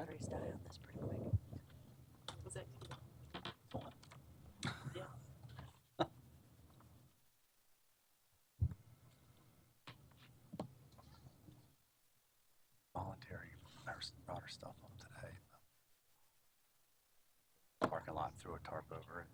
batteries die on this pretty quick. Was it? Yeah. Voluntary brought her stuff up today. Parking lot, threw a tarp over it.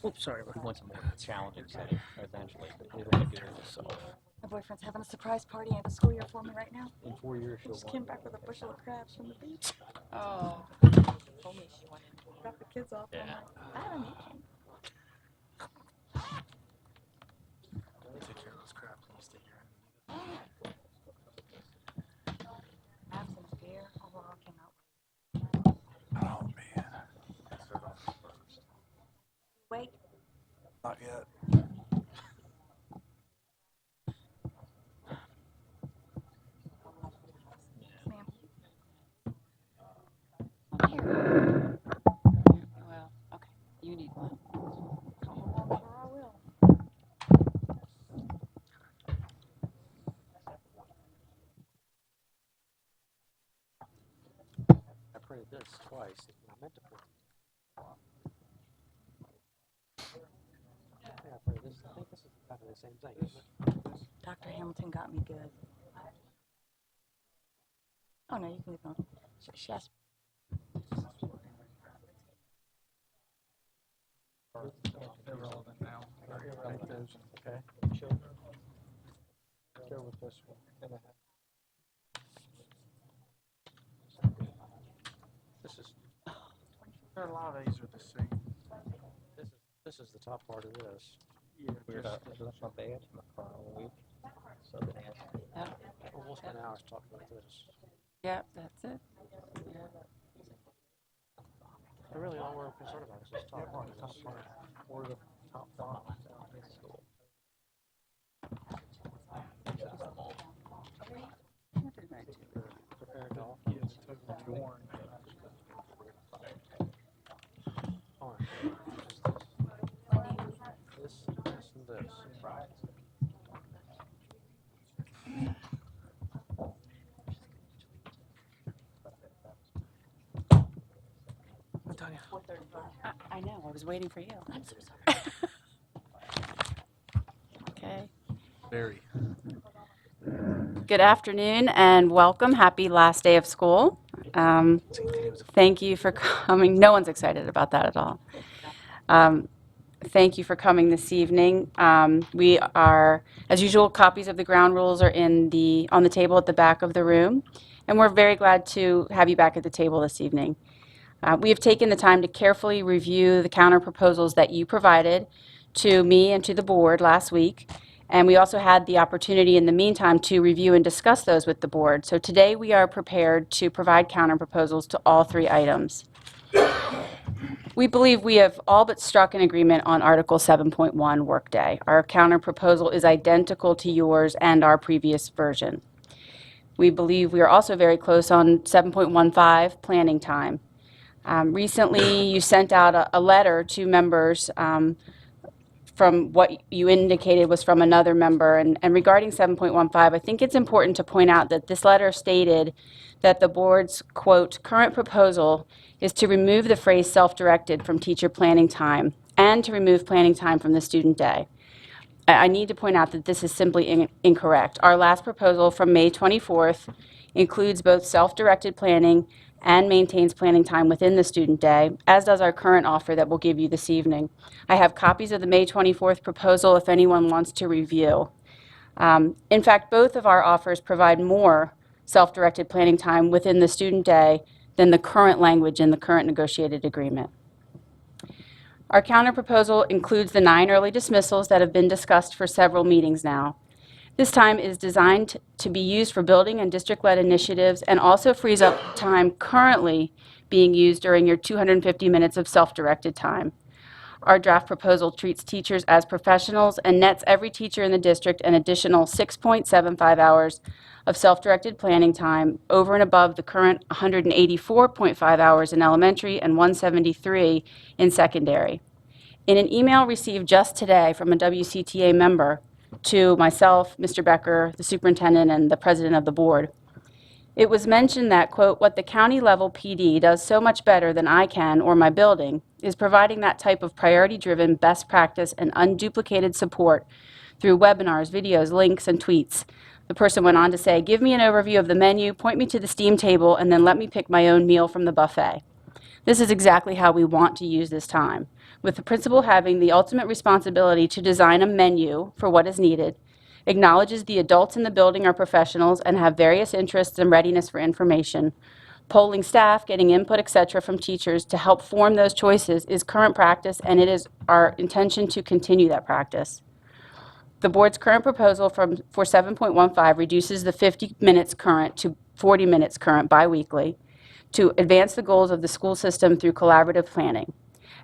Oops, sorry. We want some more challenging setting eventually, but we want to do it yourself. My boyfriend's having a surprise party at the school year for me right now. In 4 years, He she'll just want came back with a bushel of crabs from the beach. Oh. Told me she wanted. Drop the kids off. Yeah. I'm like, I haven't eaten. Take care of those crabs when you stay here. Have some beer. Overall, came out. Oh man. Wait. Not yet. Ma'am. Well, okay. You need one. I'm sure I will. I printed this twice. I meant to print it. Yeah, I printed this. I think this is kind of the same thing, isn't it? Dr. Hamilton got me good. Oh no, you can keep going. She asked. Irrelevant now. Take those, okay? Go with this one. And I have this is A lot of these are the same. this is the top part of this. Yeah, We're not my bad. My car all week. So then Yep. well, we'll spend hours talking about this. Yep, that's it. But really, all we're concerned about is this top part. Or the top five. School. Prepare golf. Yes, totally orange. Orange. This, and this. Tanya. I know. I was waiting for you. I'm so sorry. Okay. Very. Good afternoon and welcome. Happy last day of school. Thank you for coming. No one's excited about that at all. Thank you for coming this evening. We are, as usual, copies of the ground rules are on the table at the back of the room, and we're very glad to have you back at the table this evening. We have taken the time to carefully review the counter proposals that you provided to me and to the board last week, and we also had the opportunity in the meantime to review and discuss those with the board. So today we are prepared to provide counter proposals to all 3 items. We believe we have all but struck an agreement on Article 7.1 Workday. Our counter proposal is identical to yours and our previous version. We believe we are also very close on 7.15 Planning Time. Recently, you sent out a letter to members from what you indicated was from another member. And regarding 7.15, I think it's important to point out that this letter stated that the board's, quote, current proposal is to remove the phrase self-directed from teacher planning time and to remove planning time from the student day. I need to point out that this is simply incorrect. Our last proposal from May 24th includes both self-directed planning and maintains planning time within the student day, as does our current offer that we'll give you this evening. I have copies of the May 24th proposal if anyone wants to review. In fact, both of our offers provide more self-directed planning time within the student day than the current language in the current negotiated agreement. Our counterproposal includes the 9 early dismissals that have been discussed for several meetings now. This time is designed to be used for building and district-led initiatives and also frees up time currently being used during your 250 minutes of self-directed time. Our draft proposal treats teachers as professionals and nets every teacher in the district an additional 6.75 hours of self-directed planning time over and above the current 184.5 hours in elementary and 173 in secondary. In an email received just today from a WCTA member to myself, Mr. Becker, the superintendent, and the president of the board, it was mentioned that, quote, what the county level PD does so much better than I can or my building is providing that type of priority-driven best practice and unduplicated support through webinars, videos, links, and tweets. The person went on to say, give me an overview of the menu, point me to the steam table, and then let me pick my own meal from the buffet. This is exactly how we want to use this time, with the principal having the ultimate responsibility to design a menu for what is needed, acknowledges the adults in the building are professionals and have various interests and readiness for information. Polling staff, getting input, etc. from teachers to help form those choices is current practice, and it is our intention to continue that practice. The board's current proposal for 7.15 reduces the 50 minutes current to 40 minutes current biweekly to advance the goals of the school system through collaborative planning.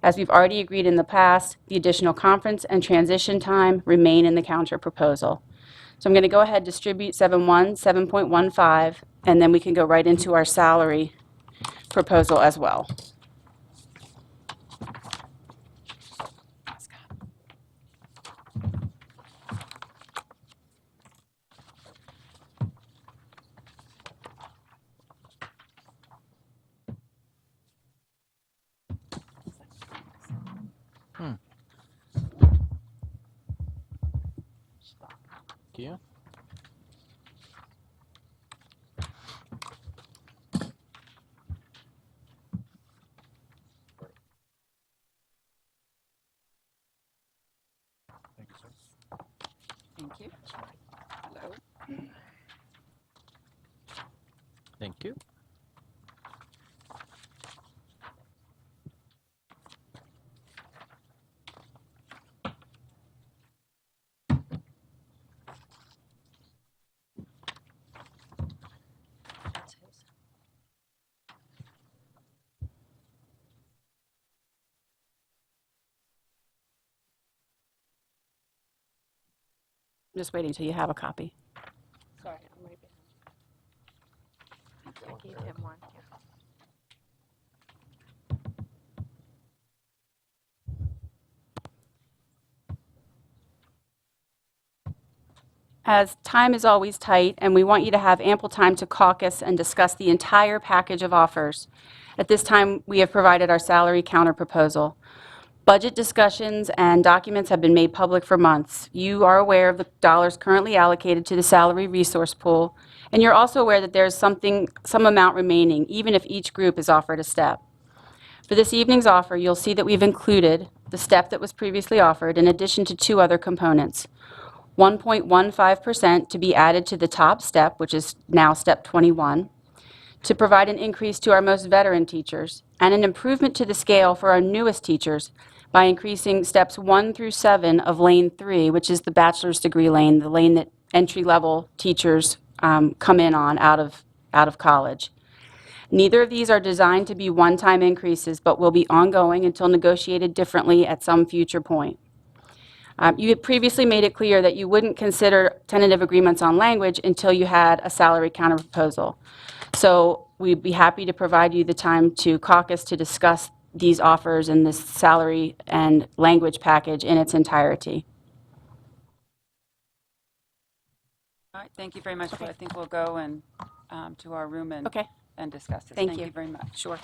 As we've already agreed in the past, the additional conference and transition time remain in the counter proposal. So I'm going to go ahead and distribute 7.15, and then we can go right into our salary proposal as well. Thank you. Thank you, sir. Thank you. Hello. Thank you. I'm just waiting until you have a copy. Sorry, I'm right behind. I gave him one. Yeah. As time is always tight, and we want you to have ample time to caucus and discuss the entire package of offers, at this time we have provided our salary counterproposal. Budget discussions and documents have been made public for months. You are aware of the dollars currently allocated to the salary resource pool, and you're also aware that there is some amount remaining, even if each group is offered a step. For this evening's offer, you'll see that we've included the step that was previously offered in addition to 2 other components. 1.15% to be added to the top step, which is now step 21, to provide an increase to our most veteran teachers, and an improvement to the scale for our newest teachers by increasing steps 1 through 7 of Lane 3, which is the bachelor's degree lane, the lane that entry-level teachers come in on out of college. Neither of these are designed to be one-time increases, but will be ongoing until negotiated differently at some future point. You had previously made it clear that you wouldn't consider tentative agreements on language until you had a salary counterproposal. So we'd be happy to provide you the time to caucus to discuss these offers and this salary and language package in its entirety. All right, thank you very much. I think we'll go and to our room and Okay. and discuss this. Thank Thank you. you very much. Sure.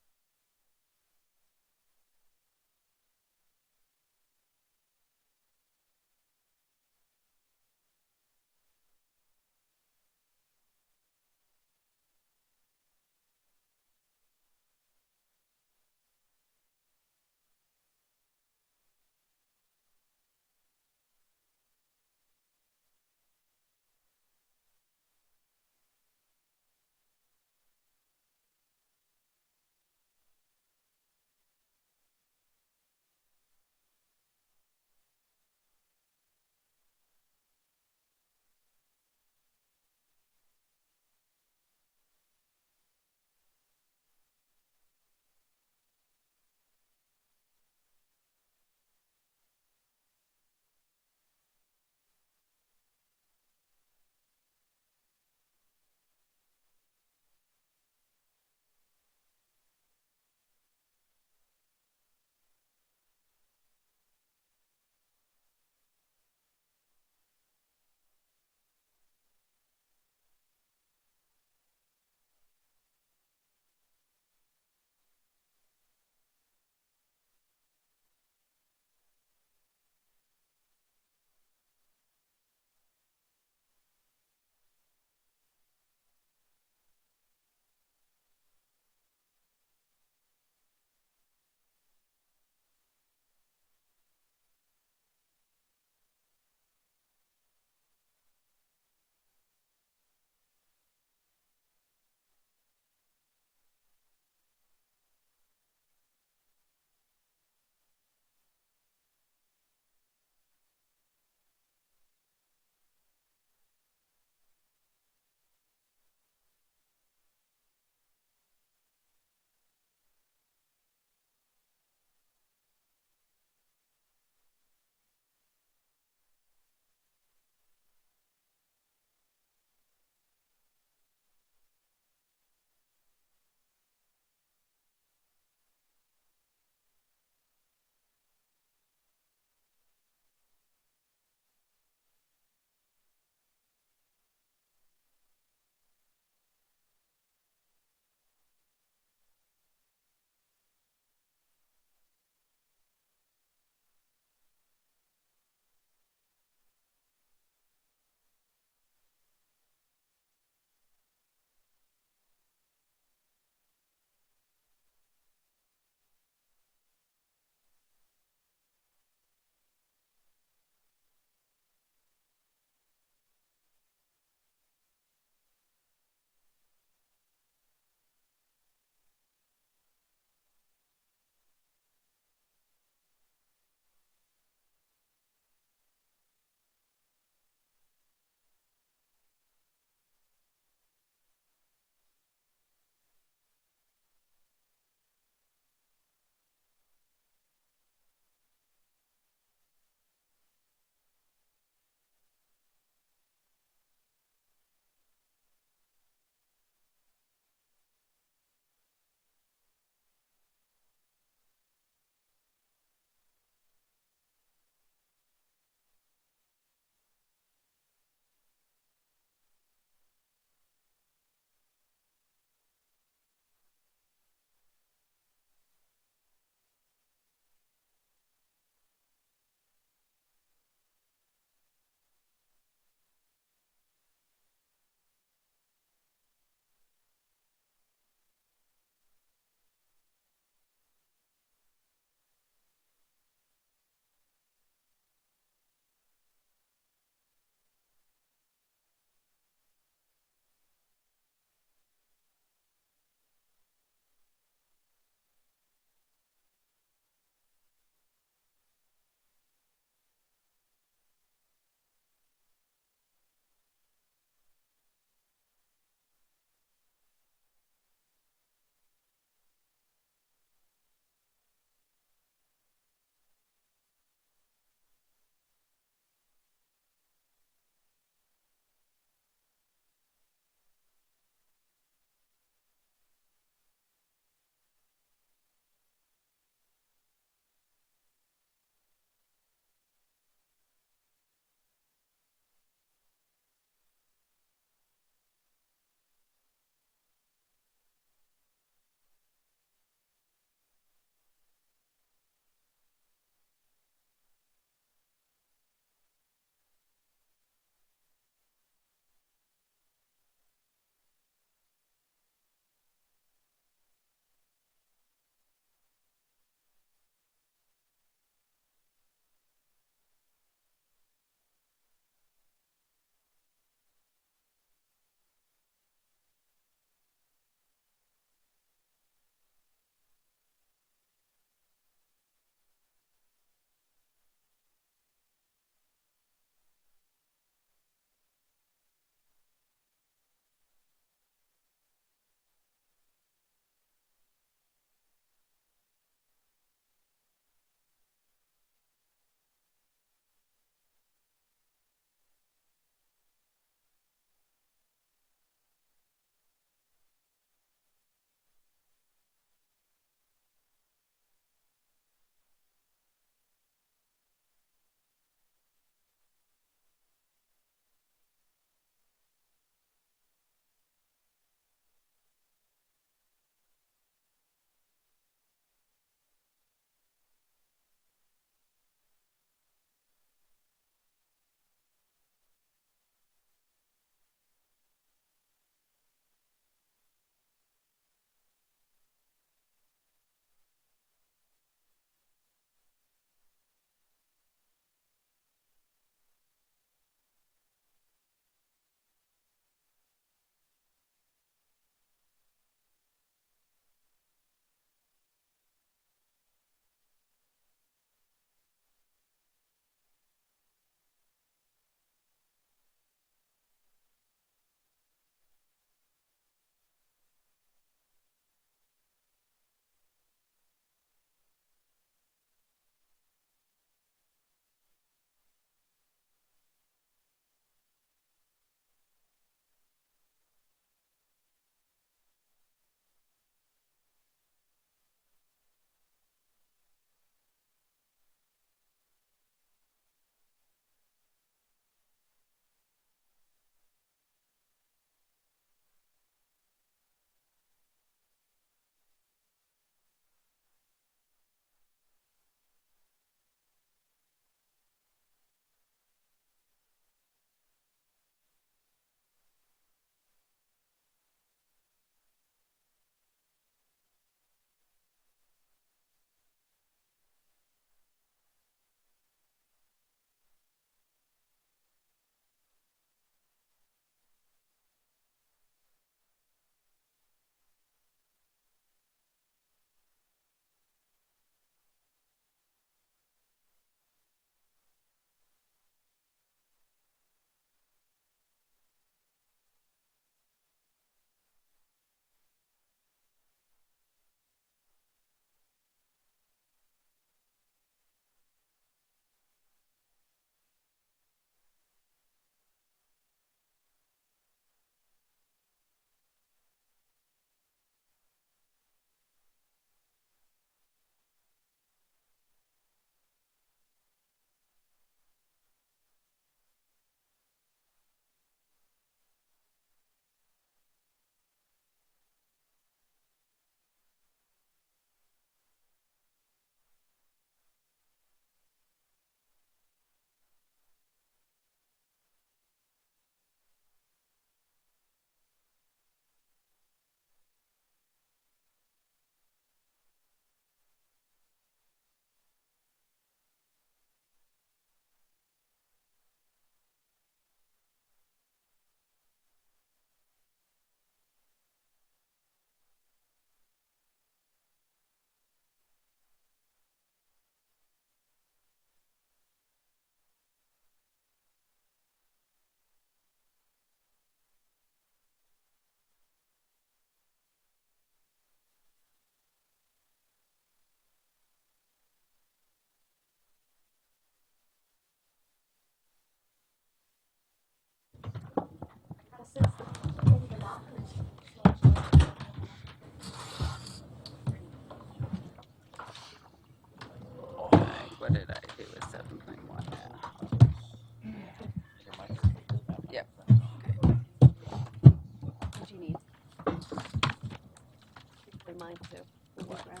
mine too. We just ran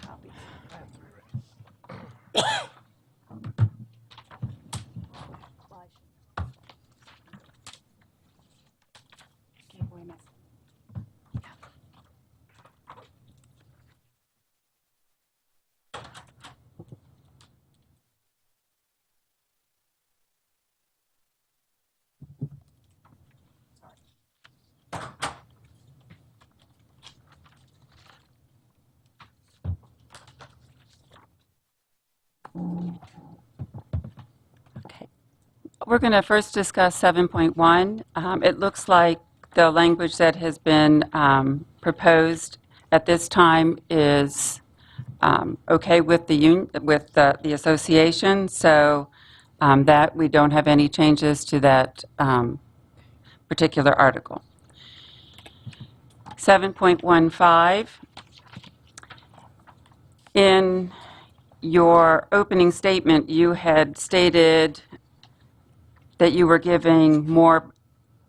copies. Well, I should- Okay, boy, miss. Okay. We're going to first discuss 7.1. It looks like the language that has been proposed at this time is okay with the association, so that we don't have any changes to that particular article. 7.15, in your opening statement, you had stated that you were giving more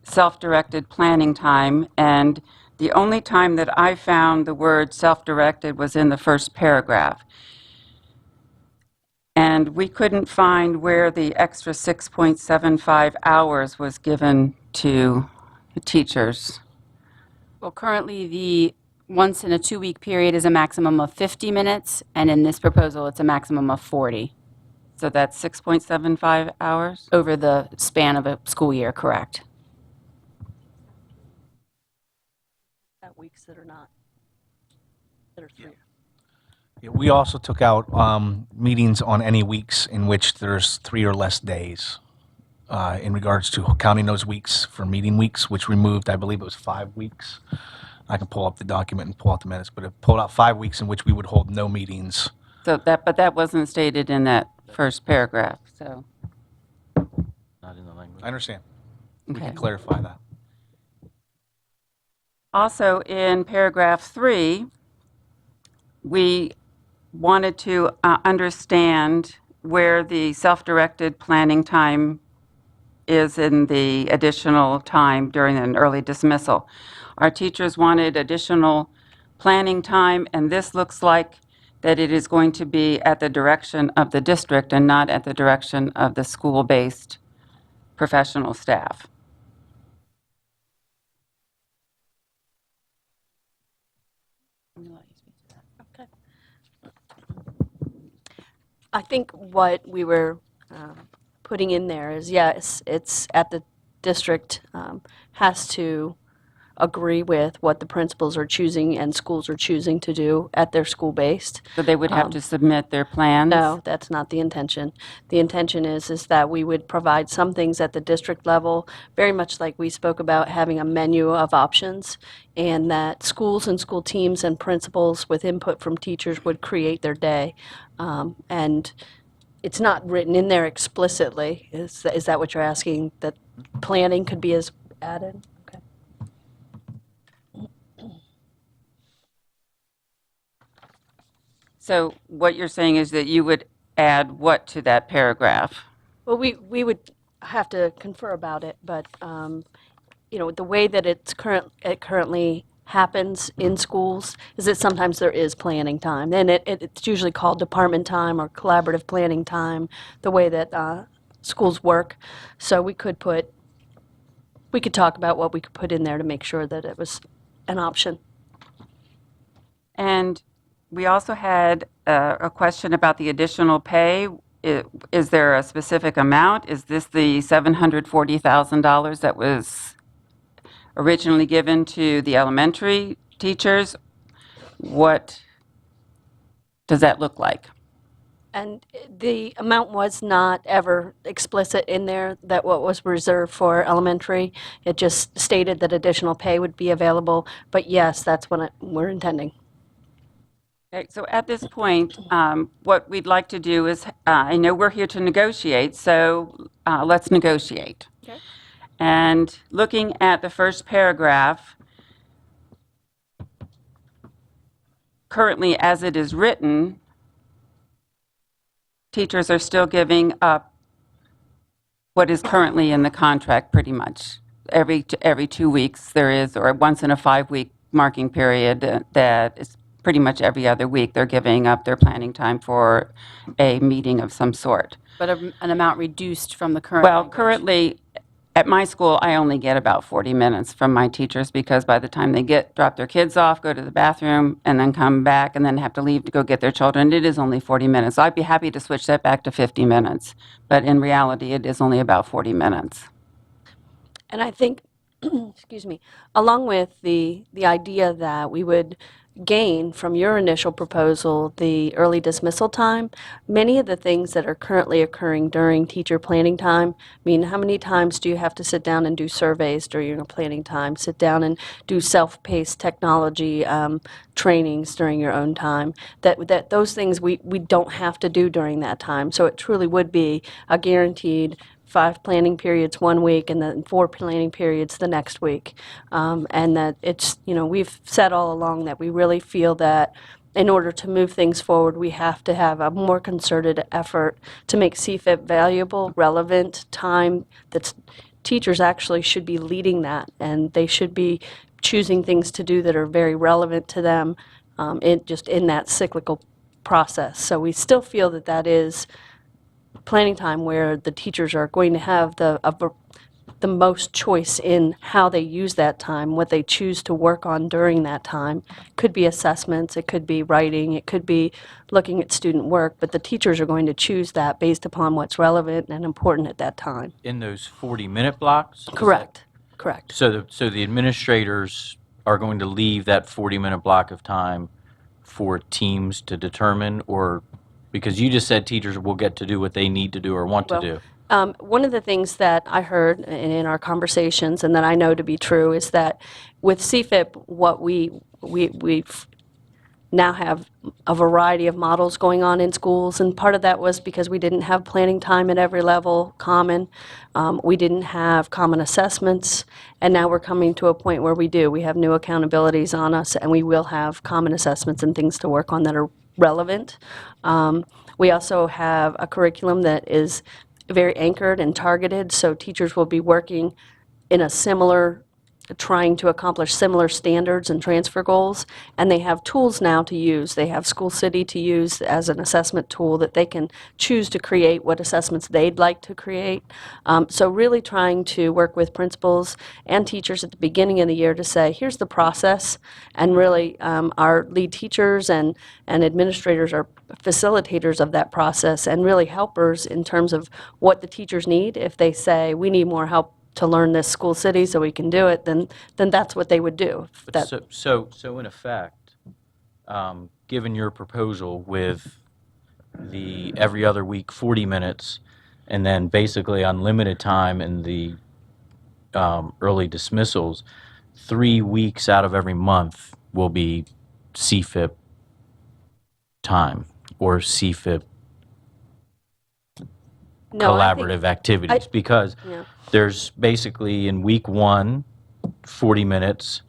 self-directed planning time, and the only time that I found the word self-directed was in the first paragraph. And we couldn't find where the extra 6.75 hours was given to the teachers. Well, currently, the once in a 2-week period is a maximum of 50 minutes, and in this proposal, it's a maximum of 40 So that's 6.75 hours? over the span of a school year, correct? At weeks that are not, that are 3. Yeah, we also took out meetings on any weeks in which there's 3 or less days in regards to counting those weeks for meeting weeks, which removed, I believe it was 5 weeks. I can pull up the document and pull out the minutes, but it pulled out 5 weeks in which we would hold no meetings. But that wasn't stated in that first paragraph, so, Not in the language. I understand. We okay. can clarify that. Also, in paragraph 3, we wanted to understand where the self-directed planning time is in the additional time during an early dismissal. Our teachers wanted additional planning time, and this looks like that it is going to be at the direction of the district and not at the direction of the school-based professional staff. Okay. I think what we were putting in there is, yes, it's at the district has to agree with what the principals are choosing and schools are choosing to do at their school-based. So they would have to submit their plans? No, that's not the intention. The intention is that we would provide some things at the district level, very much like we spoke about having a menu of options, and that schools and school teams and principals with input from teachers would create their day. And it's not written in there explicitly. Is that what you're asking, that planning could be as added? Okay. So what you're saying is that you would add what to that paragraph? Well, we would have to confer about it, but, the way that it currently happens in schools is that sometimes there is planning time, and it's usually called department time or collaborative planning time, the way that schools work. So we could talk about what we could put in there to make sure that it was an option. And we also had a question about the additional pay. Is there a specific amount? Is this the $740,000 that was originally given to the elementary teachers? What does that look like? And the amount was not ever explicit in there, that what was reserved for elementary. It just stated that additional pay would be available, but yes, that's what we're intending. Okay, so at this point, what we'd like to do is, I know we're here to negotiate, so let's negotiate. Okay. And looking at the first paragraph, currently as it is written, teachers are still giving up what is currently in the contract pretty much. Every 2 weeks there is, or once in a 5-week marking period that is pretty much every other week. They're giving up their planning time for a meeting of some sort. But an amount reduced from the current Well, language. currently, at my school, I only get about 40 minutes from my teachers because by the time they drop their kids off, go to the bathroom, and then come back, and then have to leave to go get their children, it is only 40 minutes. So I'd be happy to switch that back to 50 minutes. But in reality, it is only about 40 minutes. And I think, excuse me, along with the idea that we would gain from your initial proposal the early dismissal time, many of the things that are currently occurring during teacher planning time, I mean, how many times do you have to sit down and do surveys during your planning time, sit down and do self-paced technology trainings during your own time, that those things we don't have to do during that time. So it truly would be a guaranteed 5 planning periods one week and then 4 planning periods the next week. And that it's, we've said all along that we really feel that in order to move things forward, we have to have a more concerted effort to make CFIP valuable, relevant time. That's teachers actually should be leading that, and they should be choosing things to do that are very relevant to them in that cyclical process. So we still feel that that is planning time where the teachers are going to have the most choice in how they use that time, what they choose to work on during that time. Could be assessments, it could be writing, it could be looking at student work, but the teachers are going to choose that based upon what's relevant and important at that time. In those 40-minute blocks? Is that- Correct. Correct. So the administrators are going to leave that 40-minute block of time for teams to determine, or because you just said teachers will get to do what they need to do or want to do? One of the things that I heard in our conversations and that I know to be true is that with CFIP, what we've now have a variety of models going on in schools, and part of that was because we didn't have planning time at every level common. We didn't have common assessments, and now we're coming to a point where we do. We have new accountabilities on us, and we will have common assessments and things to work on that are relevant. We also have a curriculum that is very anchored and targeted, so teachers will be working in a trying to accomplish similar standards and transfer goals, and they have tools now to use. They have School City to use as an assessment tool that they can choose to create what assessments they'd like to create. So really trying to work with principals and teachers at the beginning of the year to say, here's the process, and really our lead teachers and administrators are facilitators of that process and really helpers in terms of what the teachers need. If they say, we need more help to learn this School City so we can do it, then that's what they would do. So in effect, given your proposal with the every other week 40 minutes and then basically unlimited time in the early dismissals, 3 weeks out of every month will be CFIP time or CFIP No, I think- collaborative activities, because Yeah. there's basically in week 1, 40 minutes,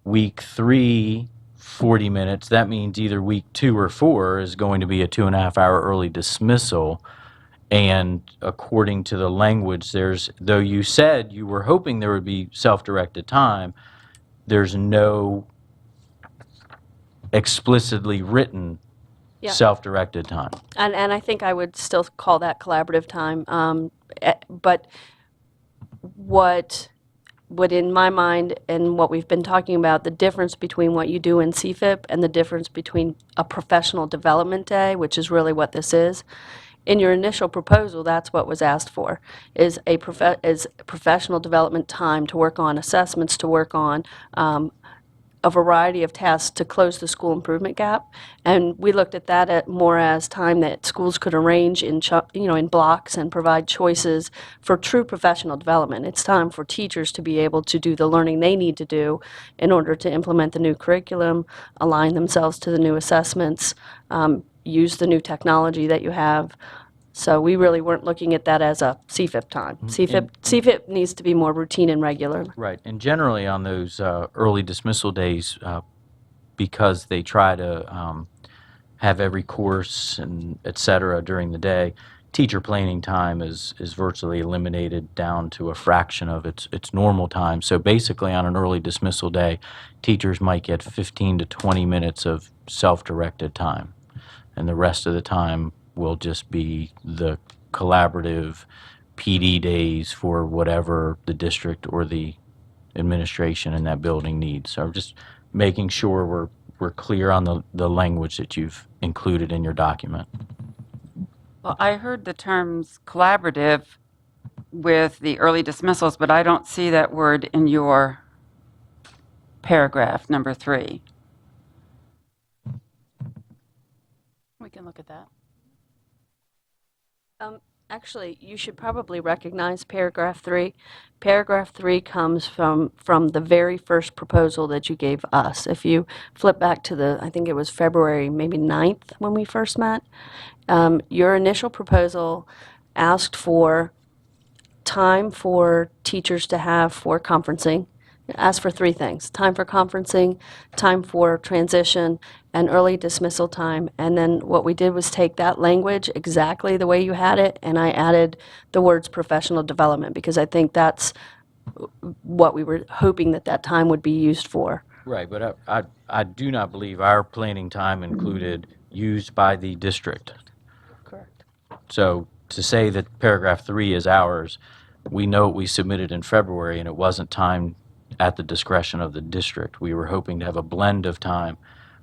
week 3, 40 minutes. That means either week 2 or 4 is going to be a 2.5-hour early dismissal. And according to the language, though you said you were hoping there would be self-directed time, there's no explicitly written Yeah. self-directed time. And I think I would still call that collaborative time. But what in my mind and what we've been talking about, the difference between what you do in CFIP and the difference between a professional development day, which is really what this is, in your initial proposal, that's what was asked for, is professional development time to work on assessments, to work on a variety of tasks to close the school improvement gap. And we looked at that more as time that schools could arrange in blocks and provide choices for true professional development. It's time for teachers to be able to do the learning they need to do in order to implement the new curriculum, align themselves to the new assessments, use the new technology that you have. So we really weren't looking at that as a CFIP time. CFIP needs to be more routine and regular. Right, and generally on those early dismissal days, because they try to have every course and et cetera during the day, teacher planning time is virtually eliminated down to a fraction of its normal time. So basically, on an early dismissal day, teachers might get 15 to 20 minutes of self-directed time, and the rest of the time will just be the collaborative PD days for whatever the district or the administration in that building needs. So just making sure we're clear on the language that you've included in your document. Well, I heard the terms collaborative with the early dismissals, but I don't see that word in your paragraph number 3. We can look at that. Actually, you should probably recognize paragraph 3. Paragraph 3 comes from the very first proposal that you gave us. If you flip back to I think it was February maybe 9th when we first met, your initial proposal asked for time for teachers to have for conferencing. It asked for 3 things: time for conferencing, time for transition, and early dismissal time. And then what we did was take that language exactly the way you had it, and I added the words professional development, because I think that's what we were hoping that time would be used for. Right, but I do not believe our planning time included used by the district. Correct. So to say that paragraph 3 is ours, we know we submitted in February and it wasn't timed at the discretion of the district. We were hoping to have a blend of time,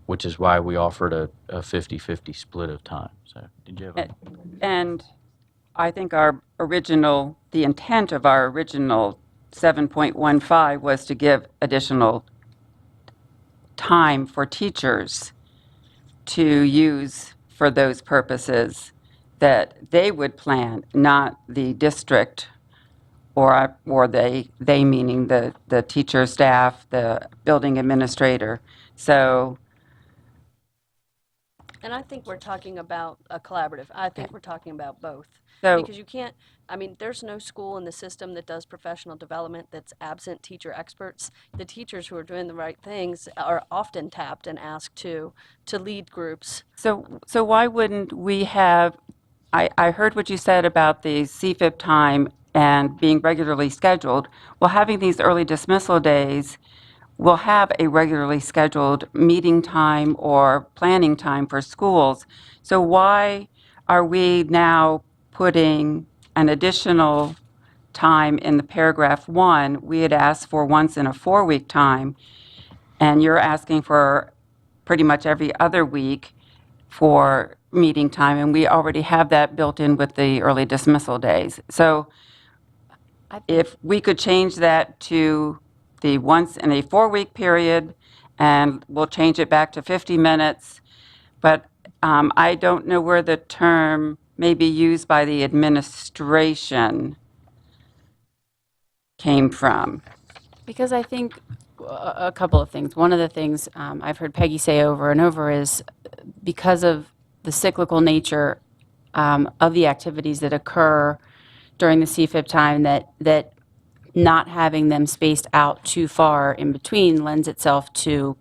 which is why we offered a 50-50 split of time. So did you have a... And I think the intent of our original 7.15 was to give additional time for teachers to use for those purposes that they would plan, not the district or they meaning the teacher, staff, the building administrator. So, And I think we're talking about a collaborative. I think we're talking about both. So- Because you can't, there's no school in the system that does professional development that's absent teacher experts. The teachers who are doing the right things are often tapped and asked to lead groups. so why wouldn't we have, I heard what you said about the CFIP time and being regularly scheduled. Well, having these early dismissal days, we'll have a regularly scheduled meeting time or planning time for schools. So why are we now putting an additional time in the paragraph 1? We had asked for once in a 4-week time, and you're asking for pretty much every other week for meeting time, and we already have that built in with the early dismissal days. So if we could change that to the once in a 4-week period, and we'll change it back to 50 minutes, but I don't know where the term may be used by the administration came from. Because I think a couple of things. One of the things I've heard Peggy say over and over is because of the cyclical nature of the activities that occur during the CFIP time, that not having them spaced out too far in between lends itself to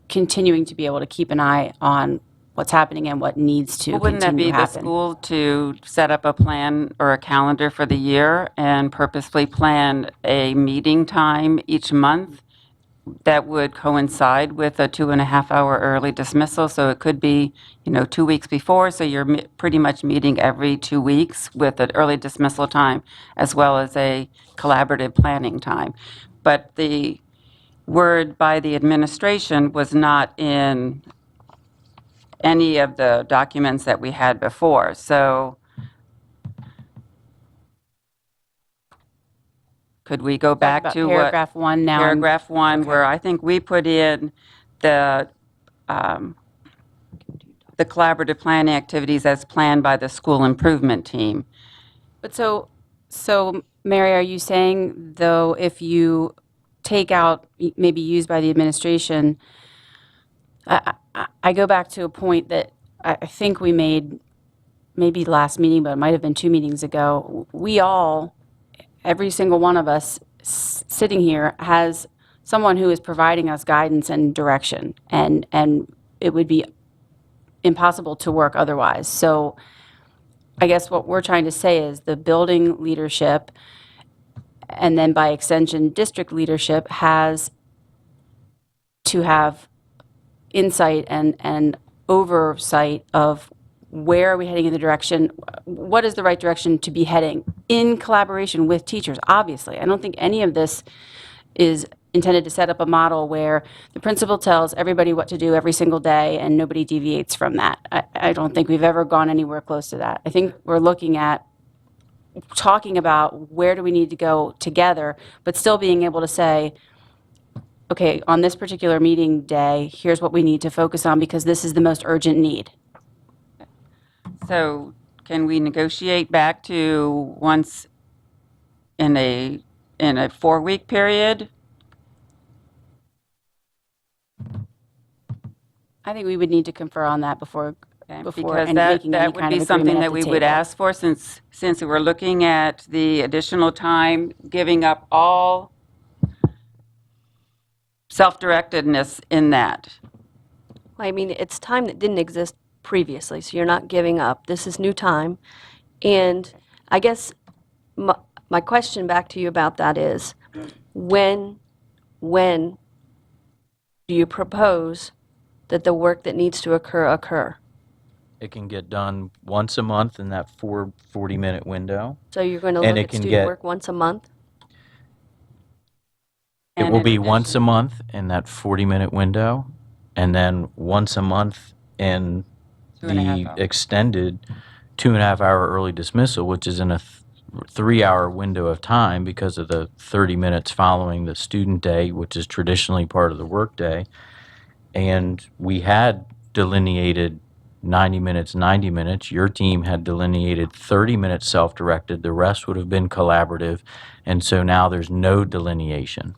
continuing to be able to keep an eye on what's happening and what needs to Well, wouldn't that continue be to the happen. school to set up a plan or a calendar for the year and purposely plan a meeting time each month that would coincide with a 2.5-hour early dismissal? So it could be, 2 weeks before, so you're pretty much meeting every 2 weeks with an early dismissal time as well as a collaborative planning time. But the word by the administration was not in any of the documents that we had before. So could we go back about to paragraph 1 now? paragraph 1, okay. where I think we put in the collaborative planning activities as planned by the school improvement team. But so Mary, are you saying, though, if you take out maybe used by the administration, I go back to a point that I think we made maybe last meeting, but it might have been 2 meetings ago. We all, every single one of us sitting here has someone who is providing us guidance and direction, and it would be impossible to work otherwise. So I guess what we're trying to say is the building leadership, and then by extension, district leadership has to have insight and oversight of where are we heading in the direction, what is the right direction to be heading in collaboration with teachers, obviously. I don't think any of this is intended to set up a model where the principal tells everybody what to do every single day and nobody deviates from that. I don't think we've ever gone anywhere close to that. I think we're looking at talking about where do we need to go together, but still being able to say, okay, on this particular meeting day, here's what we need to focus on because this is the most urgent need. So can we negotiate back to once in a 4-week period? I think we would need to confer on that before Because and that, making any that would kind be of something agreement that at we the would table. ask for since we're looking at the additional time, giving up all self-directedness in that. I mean, it's time that didn't exist previously, so you're not giving up. This is new time. And I guess my question back to you about that is, when do you propose that the work that needs to occur? It can get done once a month in that 40-minute window. So you're going to And look it at can student get- work once a month? It And will in be once a addition- month in that 40-minute window, and then once a month in 2.5 the hours. extended 2.5-hour early dismissal, which is in a 3-hour window of time because of the 30 minutes following the student day, which is traditionally part of the workday. And we had delineated 90 minutes, 90 minutes. Your team had delineated 30 minutes self-directed. The rest would have been collaborative. And so now there's no delineation.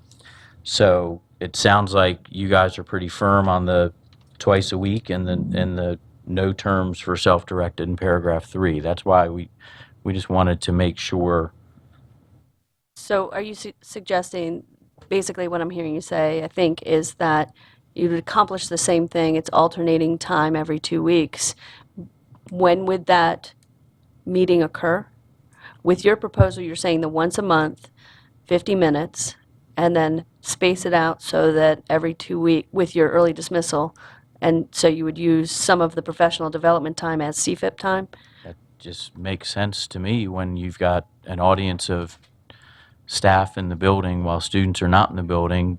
So it sounds like you guys are pretty firm on the twice a week and the no terms for self-directed in paragraph 3. That's why we just wanted to make sure. So are you suggesting, basically what I'm hearing you say, I think, is that you'd accomplish the same thing, it's alternating time every 2 weeks. When would that meeting occur? With your proposal, you're saying the once a month, 50 minutes, and then space it out so that every 2 weeks, with your early dismissal, and so you would use some of the professional development time as CFIP time? That just makes sense to me when you've got an audience of staff in the building while students are not in the building.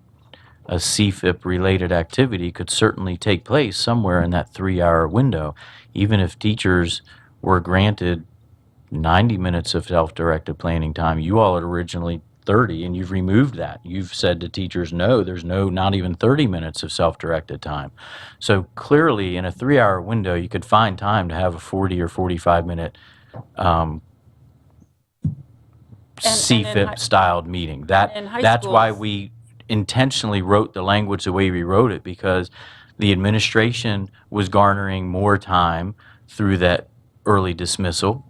A CFIP-related activity could certainly take place somewhere in that 3-hour window, even if teachers were granted 90 minutes of self-directed planning time. You all had originally 30, and you've removed that. You've said to teachers, no, there's not even 30 minutes of self-directed time. So clearly, in a 3-hour window, you could find time to have a 40 or 45-minute CFIP-styled meeting. in high That's why schools- we intentionally wrote the language the way we wrote it, because the administration was garnering more time through that early dismissal,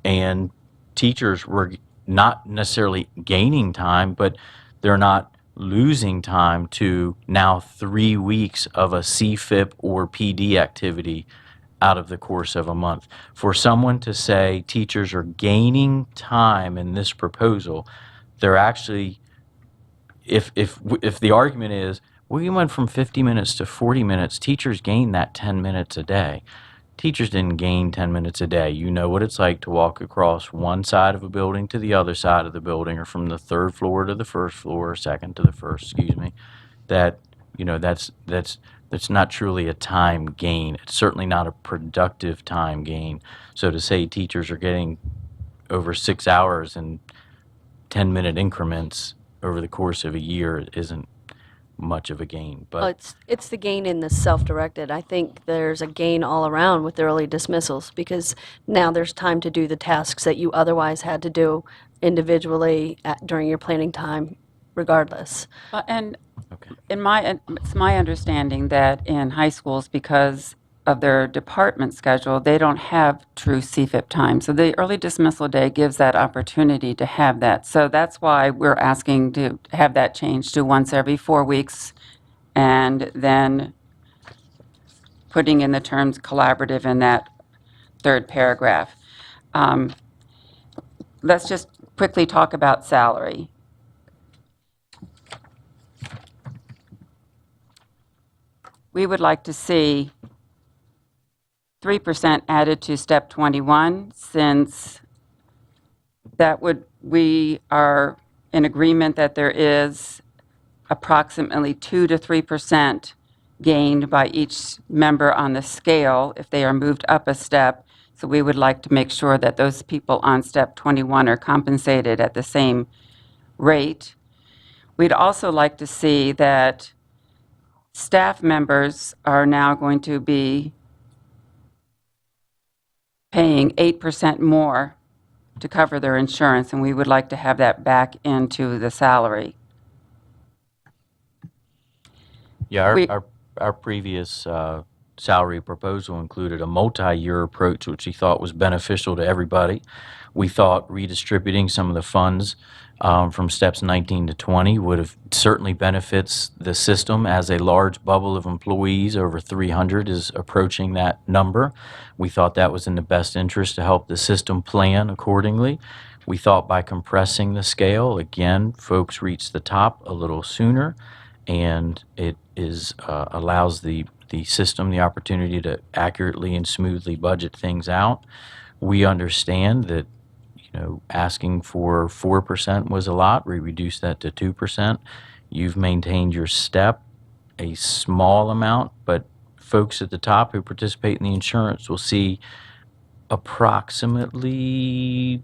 and teachers were not necessarily gaining time, but they're not losing time to now 3 weeks of a CFIP or PD activity out of the course of a month. For someone to say teachers are gaining time in this proposal, they're actually, if the argument is, we went from 50 minutes to 40 minutes, teachers gained that 10 minutes a day. Teachers didn't gain 10 minutes a day. You know what it's like to walk across one side of a building to the other side of the building, or from the third floor to the first floor, or second to the first, excuse me. That, that's not truly a time gain. It's certainly not a productive time gain. So to say teachers are getting over 6 hours in 10-minute increments over the course of a year isn't much of a gain. But Well, it's the gain in the self-directed. I think there's a gain all around with the early dismissals, because now there's time to do the tasks that you otherwise had to do individually during your planning time regardless. And okay. it's my understanding that in high schools, because of their department schedule, they don't have true CFIP time. So the early dismissal day gives that opportunity to have that. So that's why we're asking to have that changed to once every 4 weeks, and then putting in the terms collaborative in that third paragraph. Let's just quickly talk about salary. We would like to see 3% added to step 21, since we are in agreement that there is approximately 2 to 3% gained by each member on the scale if they are moved up a step. So we would like to make sure that those people on step 21 are compensated at the same rate. We'd also like to see that staff members are now going to be paying 8% more to cover their insurance, and we would like to have that back into the salary. Yeah, We- our previous salary proposal included a multi-year approach, which we thought was beneficial to everybody. We thought redistributing some of the funds from steps 19 to 20 would have certainly benefits the system, as a large bubble of employees, over 300, is approaching that number. We thought that was in the best interest to help the system plan accordingly. We thought by compressing the scale, again, folks reach the top a little sooner, and it allows the system the opportunity to accurately and smoothly budget things out. We understand that, asking for 4% was a lot. We reduced that to 2%. You've maintained your step a small amount, but folks at the top who participate in the insurance will see approximately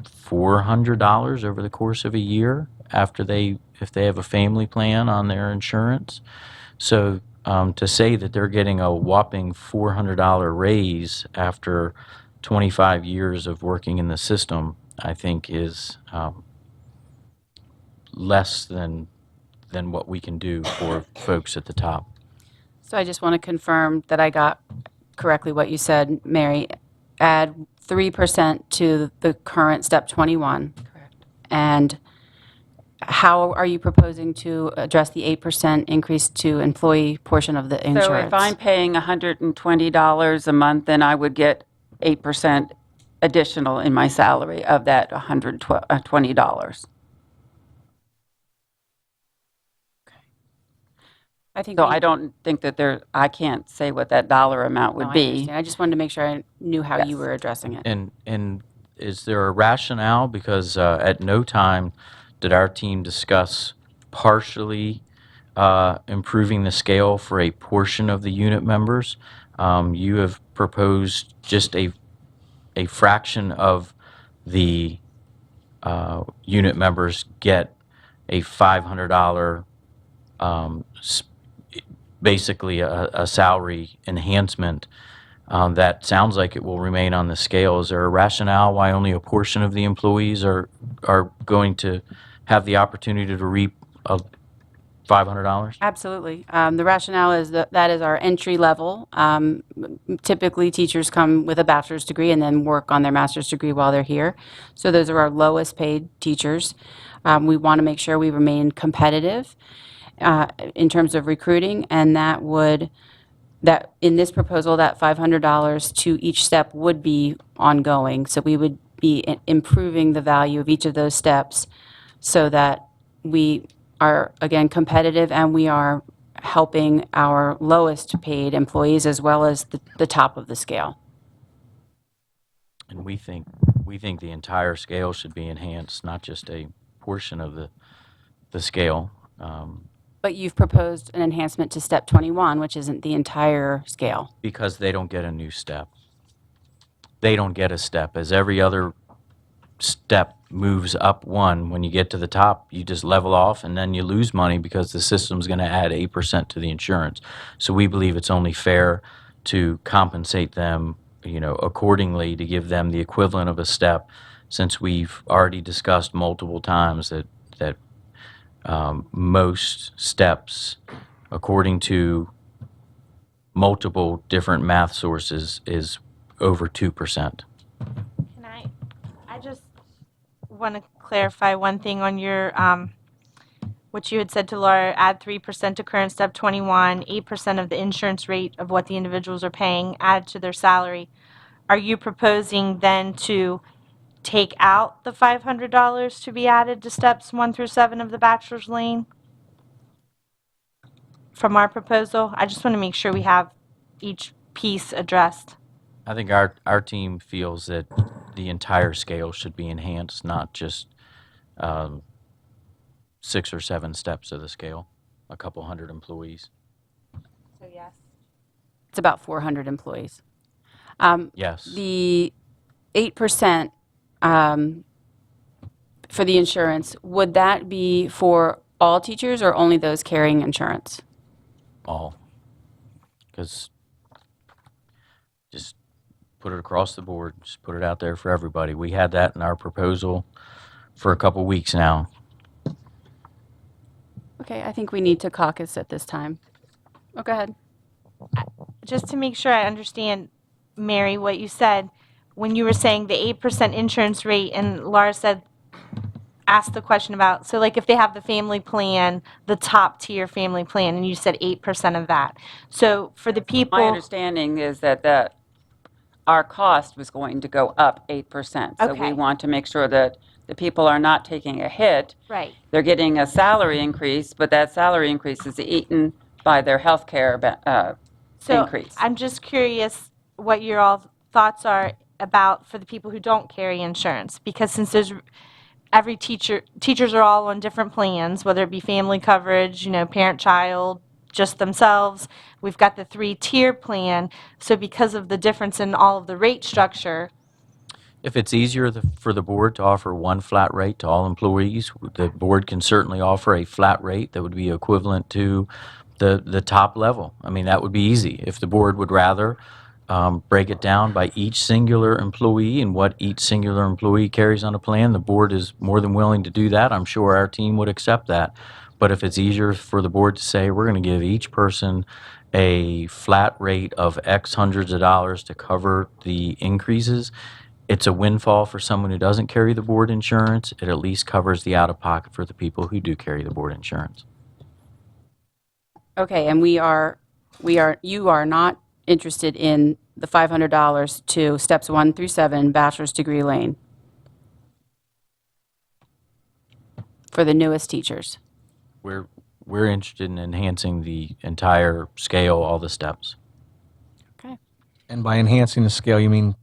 $400 over the course of a year if they have a family plan on their insurance. So to say that they're getting a whopping $400 raise after 25 years of working in the system, I think is less than what we can do for folks at the top. So I just want to confirm that I got correctly what you said, Mary. Add 3% to the current step 21. Correct. And how are you proposing to address the 8% increase to employee portion of the insurance? So if I'm paying $120 a month, then I would get 8% additional in my salary of that $120. I think So we- I don't think that I can't say what that dollar amount No, would I be. understand. I just wanted to make sure I knew how you Yes. were addressing it. And is there a rationale? Because at no time did our team discuss partially improving the scale for a portion of the unit members. You have proposed just a fraction of the unit members get a $500, basically a salary enhancement. That sounds like it will remain on the scale. Is there a rationale why only a portion of the employees are going to have the opportunity to reap $500? Absolutely. The rationale is that is our entry level. Typically, teachers come with a bachelor's degree and then work on their master's degree while they're here. So those are our lowest paid teachers. We want to make sure we remain competitive in terms of recruiting, and that in this proposal, that $500 to each step would be ongoing. So we would be improving the value of each of those steps so that we are, again, competitive, and we are helping our lowest paid employees as well as the top of the scale. And we think the entire scale should be enhanced, not just a portion of the scale. But you've proposed an enhancement to step 21, which isn't the entire scale. Because they don't get a new step. They don't get a step. As every other step moves up one, when you get to the top, you just level off, and then you lose money because the system's going to add 8% to the insurance. So we believe it's only fair to compensate them, accordingly, to give them the equivalent of a step, since we've already discussed multiple times that most steps, according to multiple different math sources, is over 2%. Can I just want to clarify one thing on your, what you had said to Laura, add 3% to current step 21, 8% of the insurance rate of what the individuals are paying, add to their salary. are you proposing then to take out the $500 to be added to steps 1 through 7 of the bachelor's lane from our proposal? I just want to make sure we have each piece addressed. I think our team feels that the entire scale should be enhanced, not just 6 or 7 steps of the scale, a couple hundred employees. So yes. It's about 400 employees. Yes. The 8% for the insurance, would that be for all teachers or only those carrying insurance? All. Because just put it across the board, just put it out there for everybody. We had that in our proposal for a couple weeks now. Okay, I think we need to caucus at this time. Oh, go ahead. Just to make sure I understand, Mary, what you said, when you were saying the 8% insurance rate, and Laura said, asked the question about, so like if they have the family plan, the top tier family plan, and you said 8% of that. So for the people. My understanding is that our cost was going to go up 8%. So Okay. we want to make sure that the people are not taking a hit. Right. They're getting a salary increase, but that salary increase is eaten by their health care So increase. I'm just curious what your all thoughts are about for the people who don't carry insurance, because since there's teachers are all on different plans, whether it be family coverage, parent child, just themselves. We've got the 3-tier plan. So because of the difference in all of the rate structure, If it's easier for the board to offer one flat rate to all employees, the board can certainly offer a flat rate that would be equivalent to the top level. I mean, that would be easy. If the board would rather break it down by each singular employee and what each singular employee carries on a plan, the board is more than willing to do that. I'm sure our team would accept that. But if it's easier for the board to say, we're going to give each person a flat rate of X hundreds of dollars to cover the increases, it's a windfall for someone who doesn't carry the board insurance. It at least covers the out-of-pocket for the people who do carry the board insurance. Okay, and you are not interested in the $500 to steps 1 through 7, bachelor's degree lane for the newest teachers. We're interested in enhancing the entire scale, all the steps. Okay. And by enhancing the scale, you mean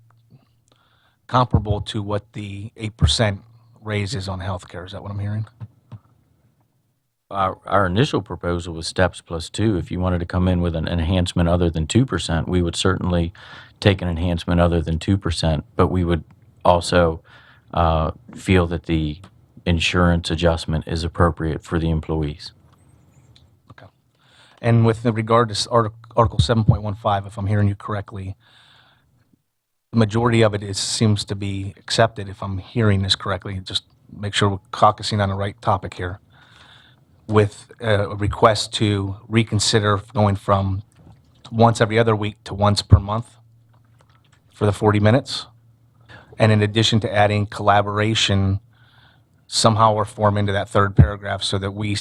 comparable to what the 8% raise is on healthcare? Is that what I'm hearing? Our initial proposal was steps plus 2. If you wanted to come in with an enhancement other than 2%, we would certainly take an enhancement other than 2%, but we would also feel that the insurance adjustment is appropriate for the employees. Okay. And with regard to Article 7.15, if I'm hearing you correctly, the majority of it seems to be accepted, if I'm hearing this correctly. Just make sure we're caucusing on the right topic here, with a request to reconsider going from once every other week to once per month for the 40 minutes. And in addition to adding collaboration somehow or form into that third paragraph so that we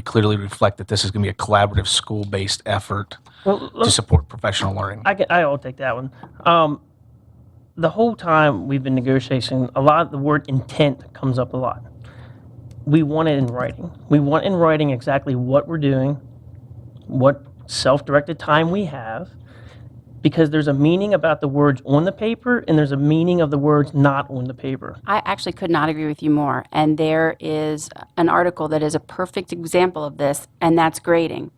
clearly reflect that this is going to be a collaborative school-based effort to support professional learning. I'll take that one. The whole time we've been negotiating, a lot of the word intent comes up a lot. We want it in writing. We want in writing exactly what we're doing, what self-directed time we have, because there's a meaning about the words on the paper and there's a meaning of the words not on the paper. I actually could not agree with you more. And there is an article that is a perfect example of this, and that's grading.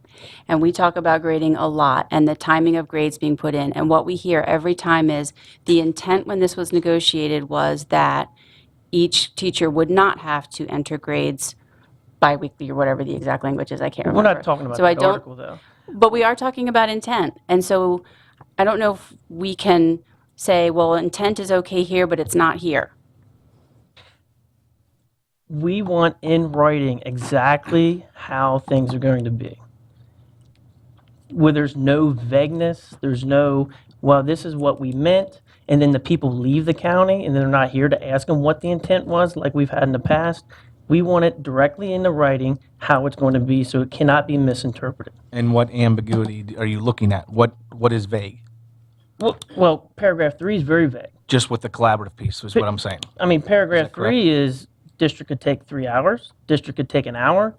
And we talk about grading a lot and the timing of grades being put in. And what we hear every time is the intent when this was negotiated was that each teacher would not have to enter grades biweekly or whatever the exact language is. I can't remember. We're not talking about So I that don't- article, though. But we are talking about intent. And so I don't know if we can say, well, intent is okay here, but it's not here. We want in writing exactly how things are going to be. Where there's no vagueness, there's no, well, this is what we meant, and then the people leave the county and they're not here to ask them what the intent was like we've had in the past. We want it directly in the writing how it's going to be so it cannot be misinterpreted. And what ambiguity are you looking at? What is vague? Well, paragraph 3 is very vague. Just with the collaborative piece is what I'm saying. I mean, paragraph correct? 3 is district could take 3 hours, district could take an hour.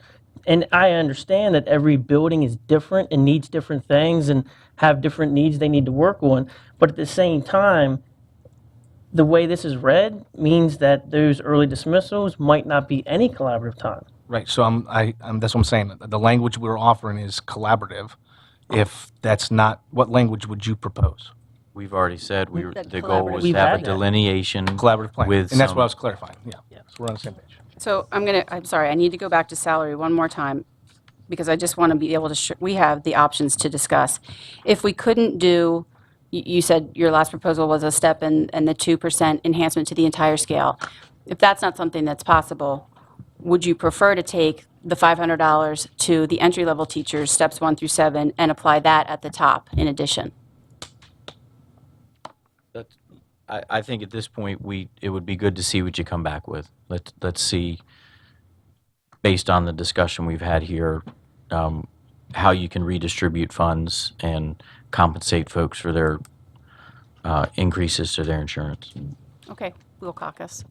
And I understand that every building is different and needs different things and have different needs they need to work on. But at the same time, the way this is read means that those early dismissals might not be any collaborative time. Right, so that's what I'm saying. The language we're offering is collaborative. If that's not, what language would you propose? We've already said That the goal collaborative was We've to have a had that. delineation. Collaborative plan. With And that's some- what I was clarifying, yeah. So we're on the same page. So I'm sorry, I need to go back to salary one more time because I just want to be able to, we have the options to discuss. If we couldn't do, you said your last proposal was a step and the 2% enhancement to the entire scale. If that's not something that's possible, would you prefer to take the $500 to the entry-level teachers, steps 1 through 7, and apply that at the top in addition? I think at this point, it would be good to see what you come back with. Let's see, based on the discussion we've had here, how you can redistribute funds and compensate folks for their increases to their insurance. Okay, we'll caucus.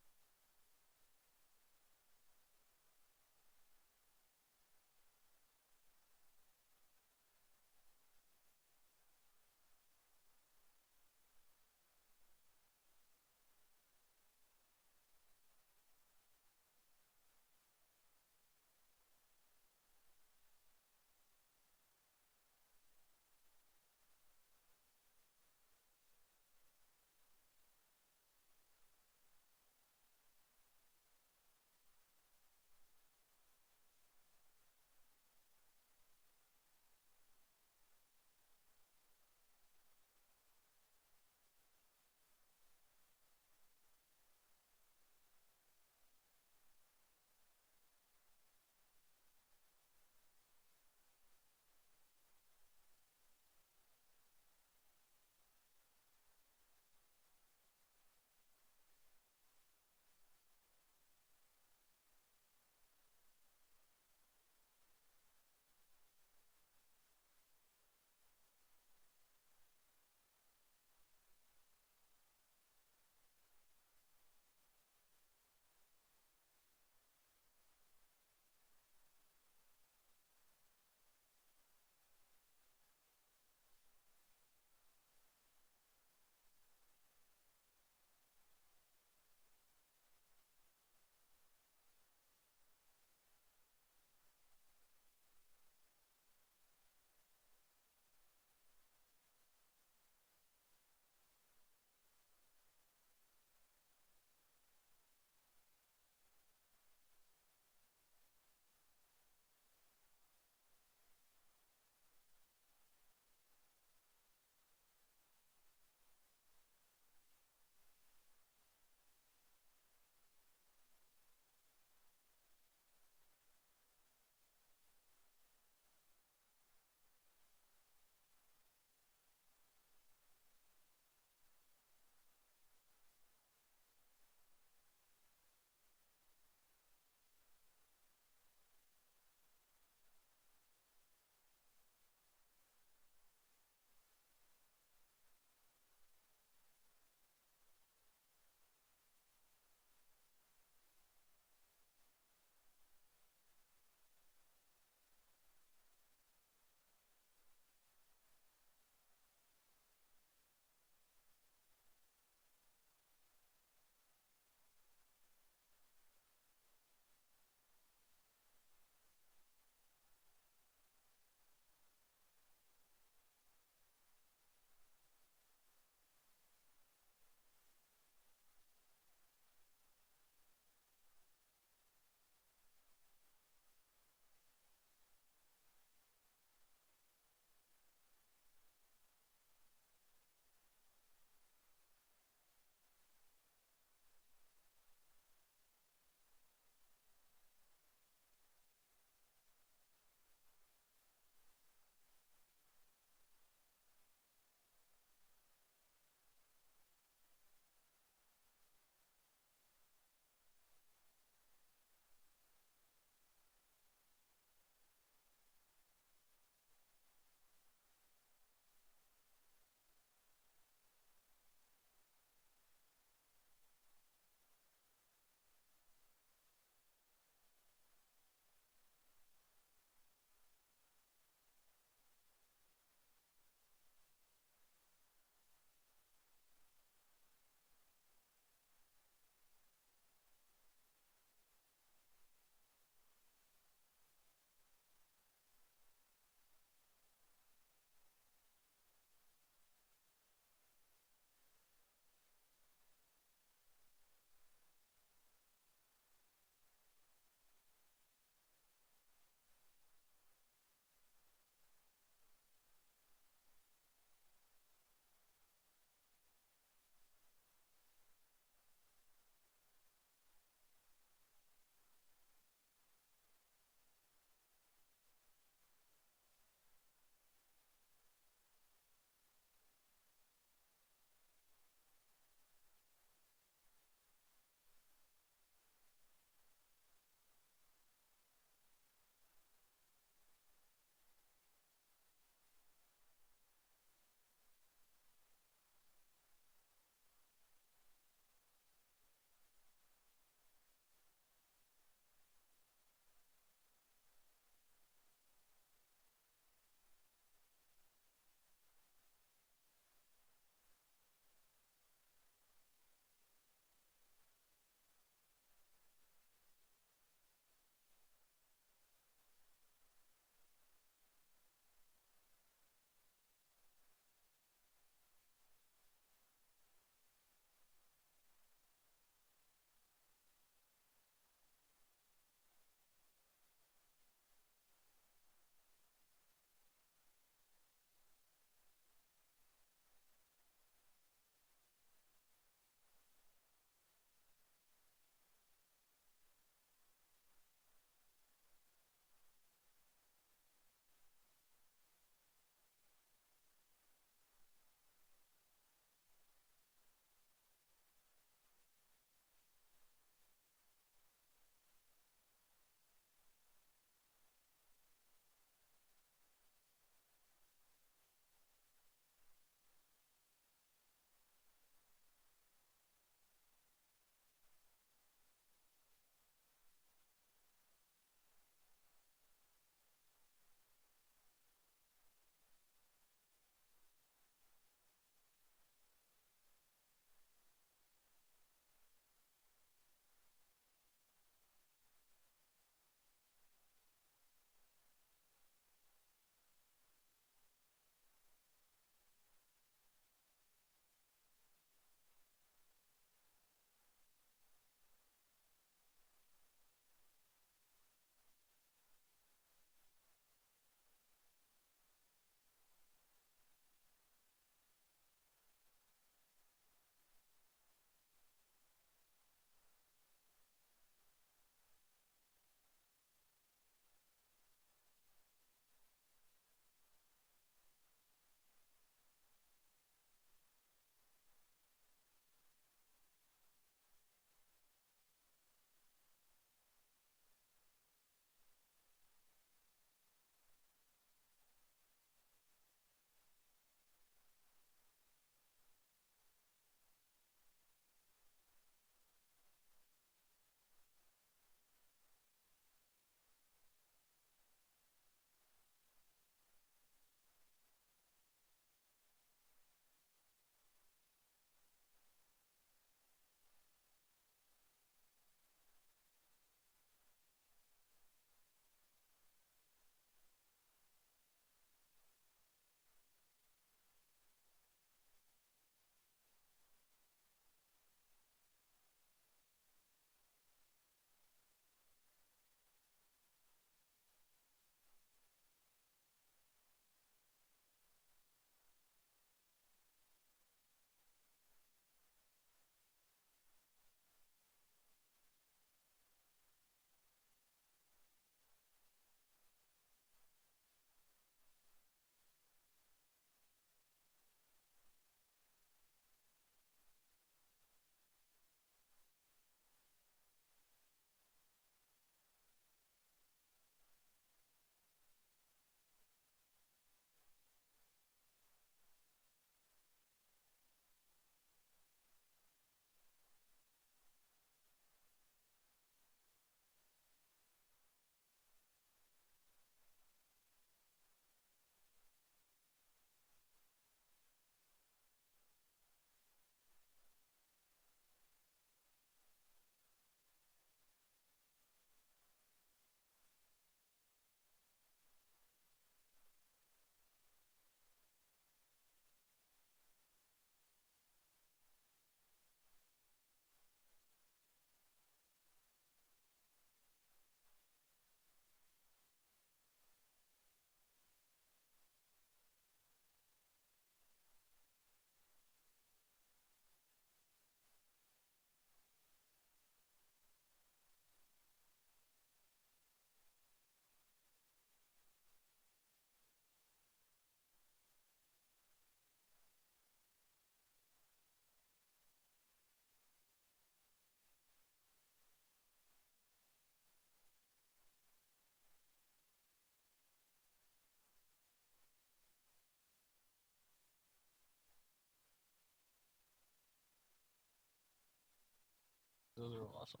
Those are awesome.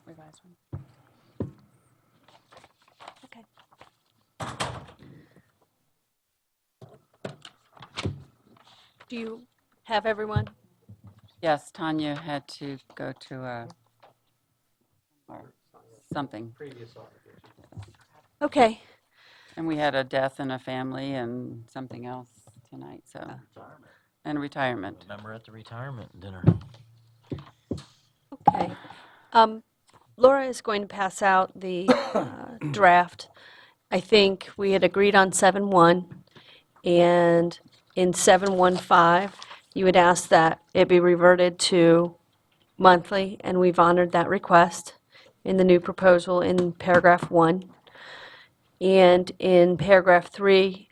Revised one. Okay. Do you have everyone? Yes, Tanya had to go to or something. Okay. And we had a death in a family and something else tonight, so. And retirement. Remember at the retirement dinner. Okay. Laura is going to pass out the draft. I think we had agreed on 7-1, and in 7-1-5, you had asked that it be reverted to monthly, and we've honored that request in the new proposal in paragraph 1. And in paragraph 3,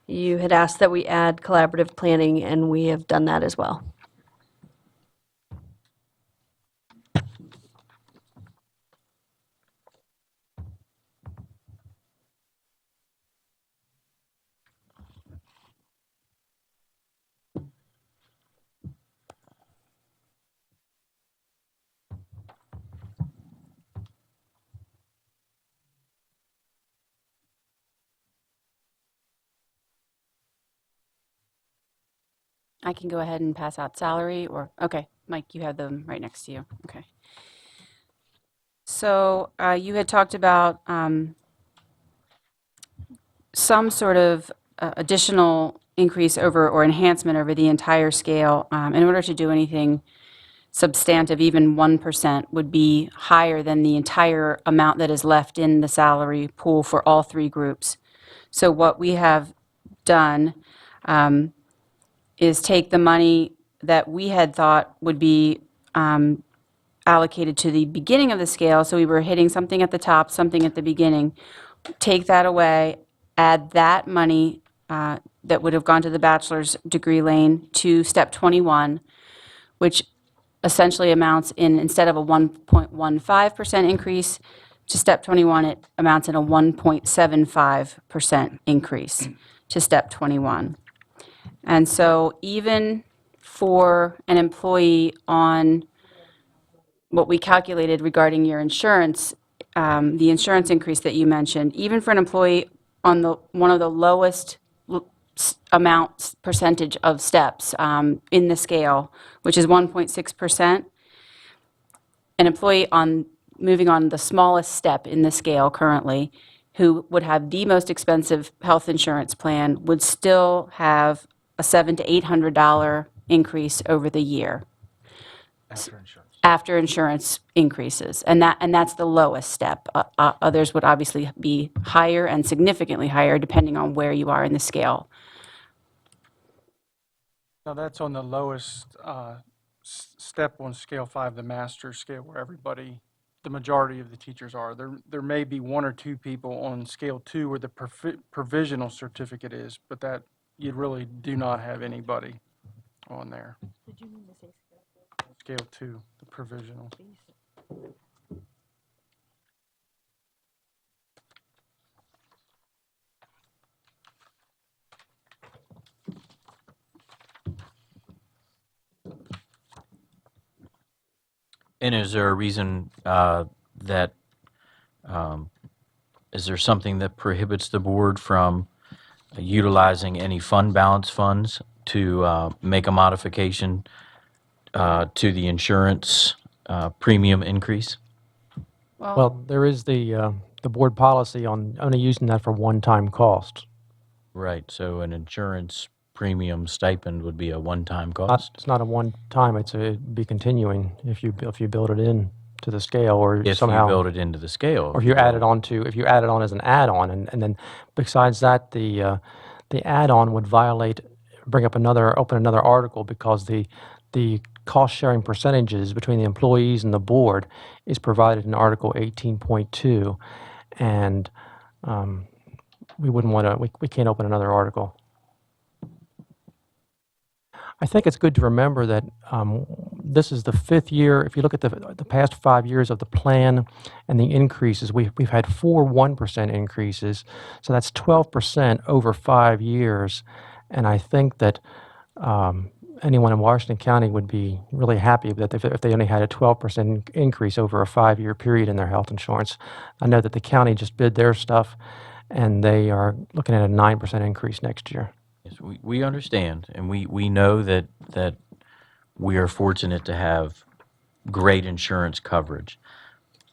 you had asked that we add collaborative planning, and we have done that as well. I can go ahead and pass out salary or, okay, Mike, you have them right next to you. Okay. So you had talked about some sort of additional increase over or enhancement over the entire scale. In order to do anything substantive, even 1% would be higher than the entire amount that is left in the salary pool for all three groups. So what we have done is take the money that we had thought would be allocated to the beginning of the scale, so we were hitting something at the top, something at the beginning, take that away, add that money that would have gone to the bachelor's degree lane to step 21, which essentially amounts in, instead of a 1.15% increase to step 21, it amounts in a 1.75% increase to step 21. And so even for an employee on what we calculated regarding your insurance, the insurance increase that you mentioned, even for an employee on the one of the lowest amount percentage of steps in the scale, which is 1.6%, an employee on moving on the smallest step in the scale currently, who would have the most expensive health insurance plan, would still have a $700 to $800 increase over the year After insurance. after insurance increases, and that's the lowest step. Others would obviously be higher and significantly higher depending on where you are in the scale. Now, that's on the lowest step on scale 5, the master scale, where everybody, the majority of the teachers are. There may be 1 or 2 people on scale 2 where the provisional certificate is, but that you really do not have anybody on there. Did you mean to say Scale 2, the provisional. And is there a reason that, is there something that prohibits the board from utilizing any fund balance funds to make a modification to the insurance premium increase? Well, there is the board policy on only using that for one-time costs. Right, so an insurance premium stipend would be a one-time cost? It's not a one-time, it'd be continuing if you build it in to the scale or If somehow. you build it into the scale. Or if you add it on as an add-on, and then besides that, the the add-on would open another article because the cost-sharing percentages between the employees and the board is provided in Article 18.2, and we wouldn't want to, we can't open another article. I think it's good to remember that this is the 5th year. If you look at the past 5 years of the plan and the increases, we've had 4 1% increases, so that's 12% over 5 years. And I think that anyone in Washington County would be really happy that if they only had a 12% increase over a 5-year period in their health insurance. I know that the county just bid their stuff, and they are looking at a 9% increase next year. Yes, we understand, and we know that we are fortunate to have great insurance coverage.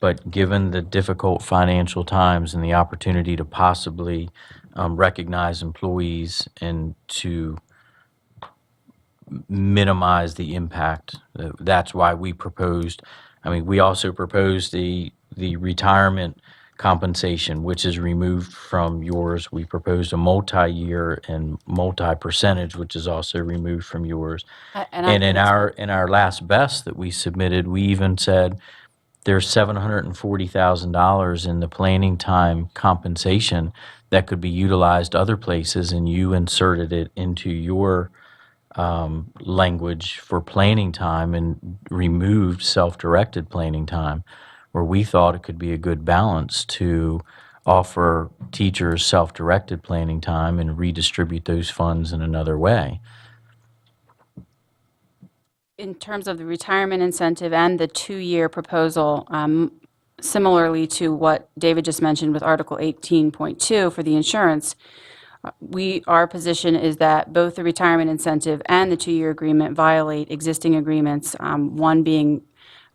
But given the difficult financial times and the opportunity to possibly recognize employees and to minimize the impact, that's why we proposed, we also proposed the retirement compensation, which is removed from yours. We proposed a multi-year and multi-percentage, which is also removed from yours. And And in our last best that we submitted, we even said there's $740,000 in the planning time compensation that could be utilized other places, and you inserted it into your language for planning time and removed self-directed planning time, where we thought it could be a good balance to offer teachers self-directed planning time and redistribute those funds in another way. in terms of the retirement incentive and the 2-year proposal, similarly to what David just mentioned with Article 18.2 for the insurance, our position is that both the retirement incentive and the 2-year agreement violate existing agreements, one being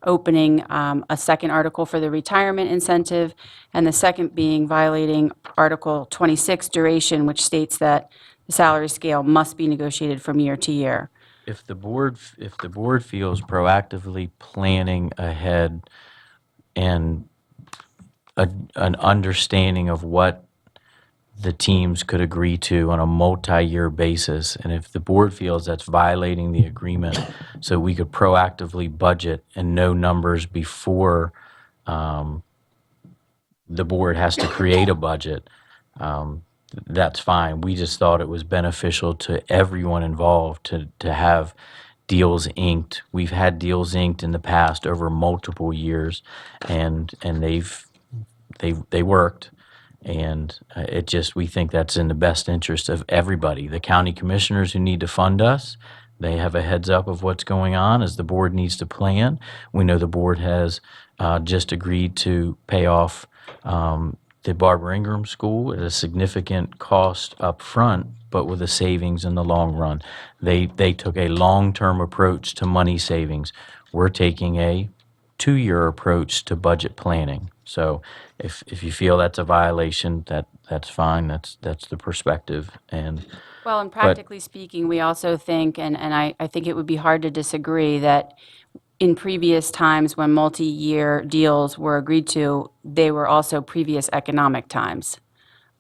opening a second article for the retirement incentive, and the second being violating Article 26 duration, which states that the salary scale must be negotiated from year to year. If the board feels proactively planning ahead and an understanding of what the teams could agree to on a multi-year basis, and if the board feels that's violating the agreement, so we could proactively budget and know numbers before the board has to create a budget, that's fine. We just thought it was beneficial to everyone involved to have deals inked. We've had deals inked in the past over multiple years, and they worked. And we think that's in the best interest of everybody. The county commissioners who need to fund us, they have a heads up of what's going on as the board needs to plan. We know the board has just agreed to pay off the Barbara Ingram School at a significant cost up front, but with a savings in the long run. They took a long-term approach to money savings. We're taking a 2-year approach to budget planning. So if you feel that's a violation, that's fine. That's the perspective. Well, and practically speaking, we also think, and I think it would be hard to disagree, that in previous times when multi-year deals were agreed to, they were also previous economic times.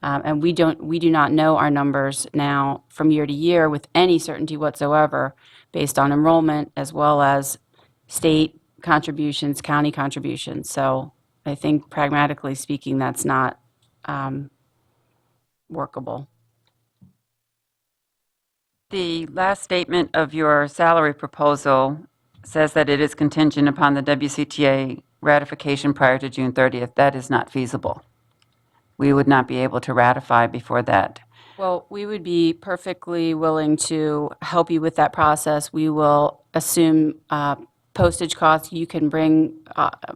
And we do not know our numbers now from year to year with any certainty whatsoever based on enrollment as well as state contributions, county contributions. So I think pragmatically speaking, that's not workable. The last statement of your salary proposal says that it is contingent upon the WCTA ratification prior to June 30th. That is not feasible. We would not be able to ratify before that. Well, we would be perfectly willing to help you with that process. We will assume postage costs. You can bring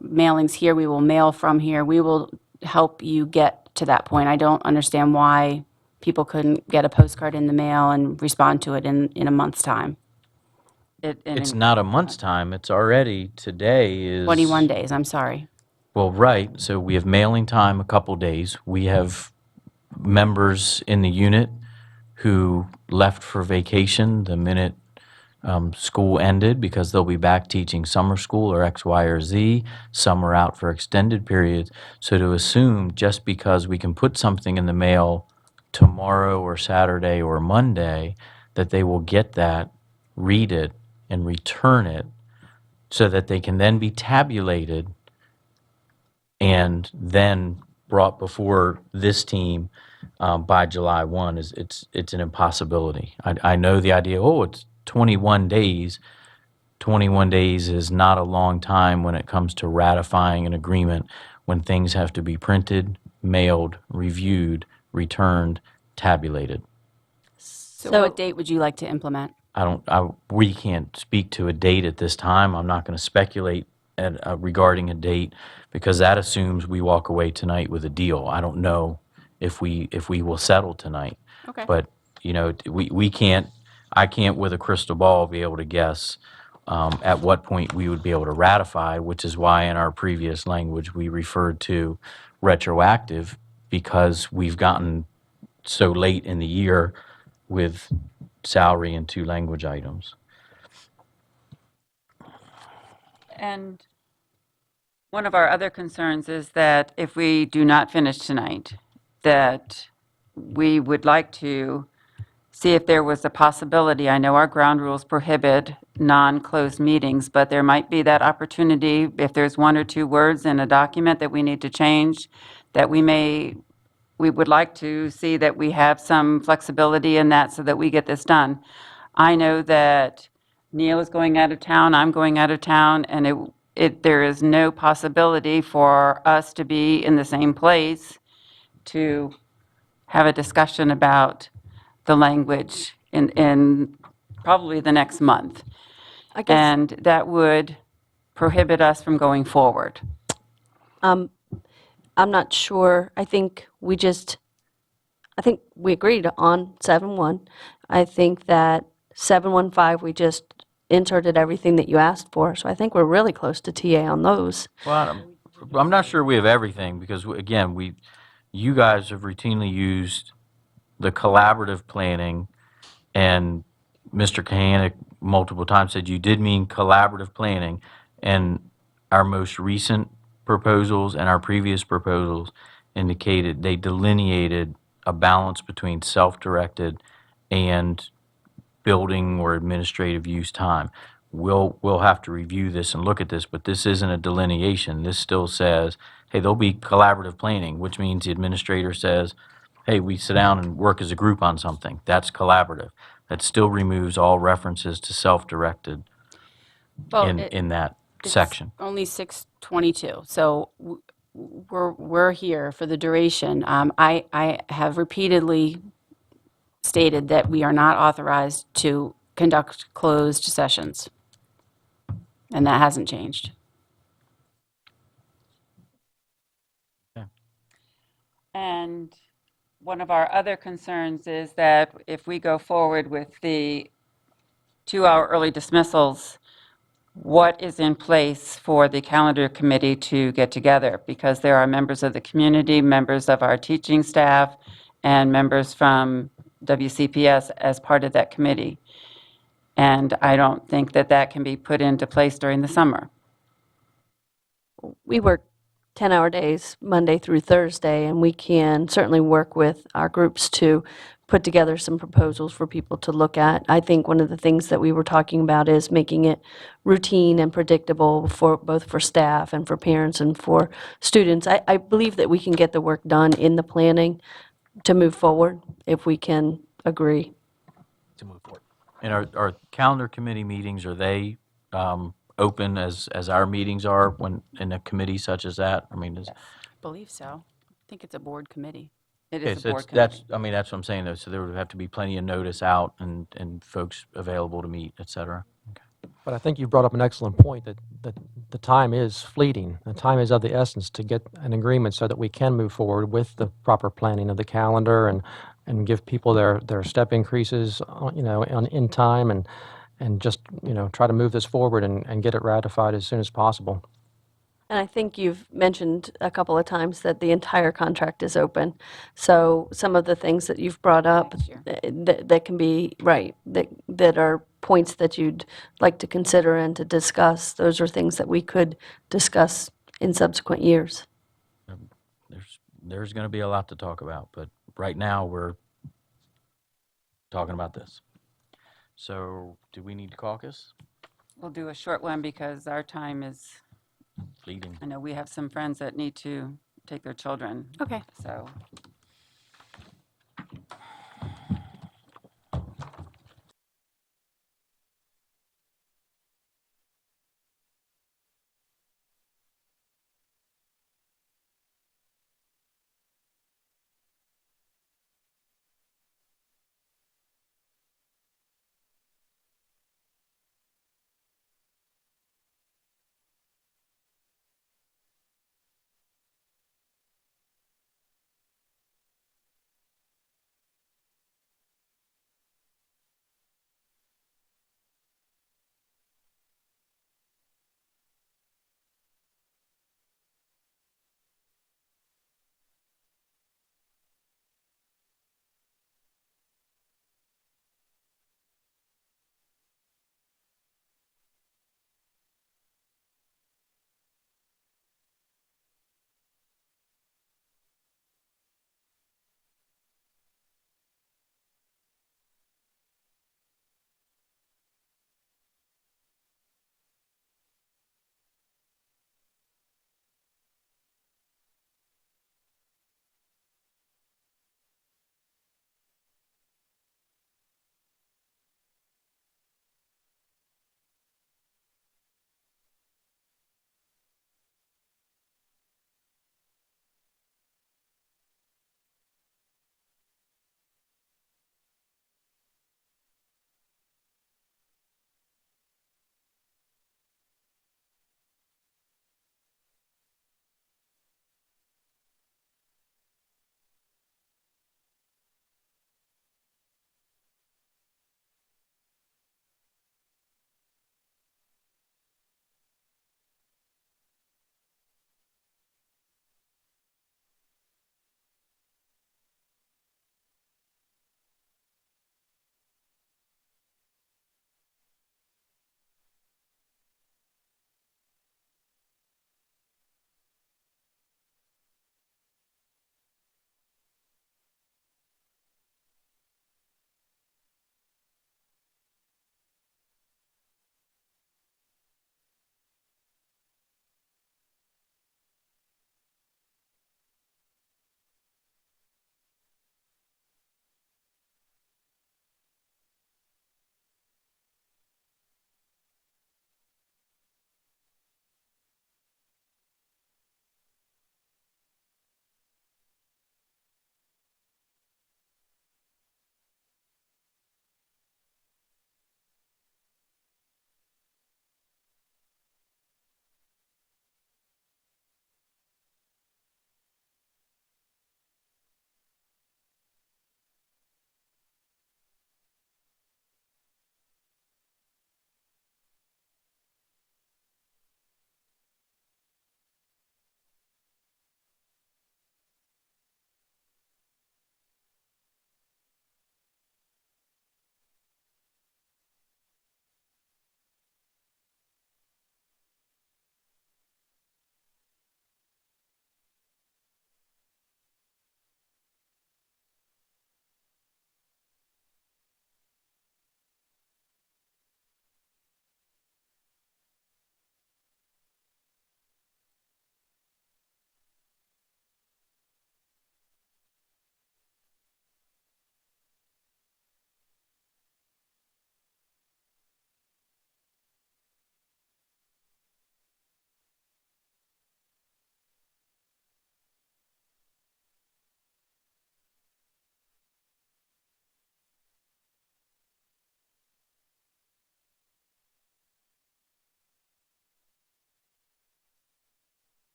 mailings here. We will mail from here. We will help you get to that point. I don't understand why people couldn't get a postcard in the mail and respond to it in a month's time. It's not a month's time. It's already, today is 21 days, I'm sorry. Well, right. So we have mailing time a couple days. We have members in the unit who left for vacation the minute school ended because they'll be back teaching summer school or X, Y, or Z. Some are out for extended periods. So to assume just because we can put something in the mail tomorrow or Saturday or Monday, that they will get that, read it, and return it so that they can then be tabulated and then brought before this team by July 1 it's an impossibility. I know the idea, oh, it's 21 days. 21 days is not a long time when it comes to ratifying an agreement when things have to be printed, mailed, reviewed, returned, tabulated. So what date would you like to implement? We can't speak to a date at this time. I'm not going to speculate regarding a date because that assumes we walk away tonight with a deal. I don't know if we will settle tonight. Okay. But, I can't with a crystal ball be able to guess at what point we would be able to ratify, which is why in our previous language we referred to retroactive because we've gotten so late in the year with salary and 2 language items. And one of our other concerns is that if we do not finish tonight, that we would like to see if there was a possibility. I know our ground rules prohibit non-closed meetings, but there might be that opportunity if there's 1 or 2 words in a document that we need to change, that we would like to see that we have some flexibility in that so that we get this done. I know that Neil is going out of town, I'm going out of town, and there is no possibility for us to be in the same place to have a discussion about the language in probably the next month. I guess And that would prohibit us from going forward. I'm not sure. I think we agreed on 7-1. I think that 7-1-5, we just inserted everything that you asked for. So I think we're really close to TA on those. Well, I'm not sure we have everything because, again, you guys have routinely used the collaborative planning, and Mr. Kahanick multiple times said you did mean collaborative planning, and our most recent proposals and our previous proposals indicated they delineated a balance between self-directed and building or administrative use time. We'll have to review this and look at this, but this isn't a delineation. This still says, hey, there'll be collaborative planning, which means the administrator says, hey, we sit down and work as a group on something. That's collaborative. That still removes all references to self-directed in that section. It's only 6:22, so we're here for the duration. I have repeatedly stated that we are not authorized to conduct closed sessions, and that hasn't changed. And one of our other concerns is that if we go forward with the 2-hour early dismissals, what is in place for the calendar committee to get together? Because there are members of the community, members of our teaching staff, and members from WCPS as part of that committee. And I don't think that that can be put into place during the summer. We work 10-hour days, Monday through Thursday, and we can certainly work with our groups to put together some proposals for people to look at. I think one of the things that we were talking about is making it routine and predictable for both for staff and for parents and for students. I believe that we can get the work done in the planning to move forward if we can agree. To move forward. And our calendar committee meetings, are they open as our meetings are when in a committee such as that? I mean, I believe so. I think it's a board committee. It is it's, a board that's, committee. I mean, that's what I'm saying though. So there would have to be plenty of notice out and folks available to meet, et cetera. But I think you brought up an excellent point that the time is fleeting. The time is of the essence to get an agreement so that we can move forward with the proper planning of the calendar and give people their step increases, in time and just, try to move this forward and get it ratified as soon as possible. And I think you've mentioned a couple of times that the entire contract is open. So some of the things that you've brought up Next year. that can be, right, that are points that you'd like to consider and to discuss, those are things that we could discuss in subsequent years. There's going to be a lot to talk about, but right now we're talking about this. So, do we need to caucus? We'll do a short one because our time is, Fleeting. I know we have some friends that need to take their children, Okay. so.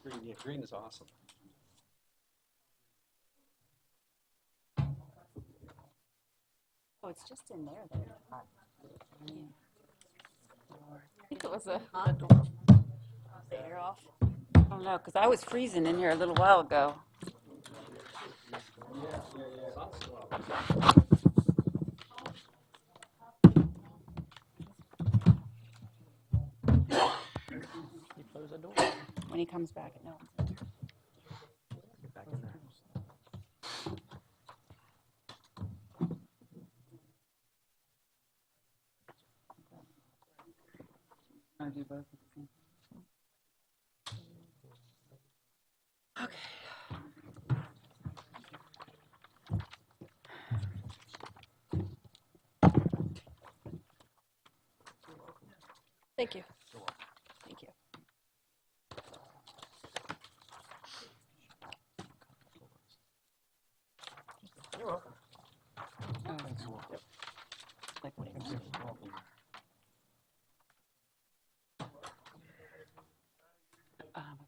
Green, yeah, green is awesome. Oh, it's just in there that it's hot. I think it was a, The air off. I don't know, because I was freezing in here a little while ago. You close the door. when he comes back, no. Get back in there. Wanna do both at the same time? Okay. Thank you. Thank you. You're welcome. Like what you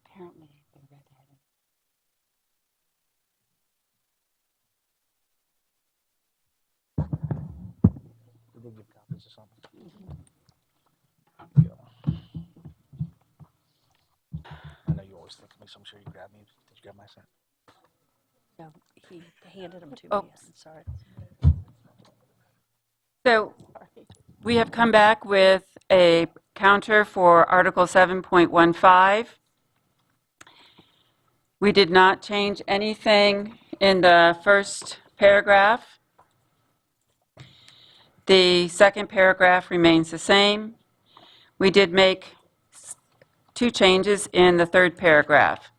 apparently they're redheaded. Did they give copies or something? I know you always think of me, so I'm sure you grab me. Did you grab my set? No, he handed them to Oh. me. I'm sorry. So we have come back with a counter for Article 7.15. We did not change anything in the first paragraph. The second paragraph remains the same. We did make 2 changes in the third paragraph.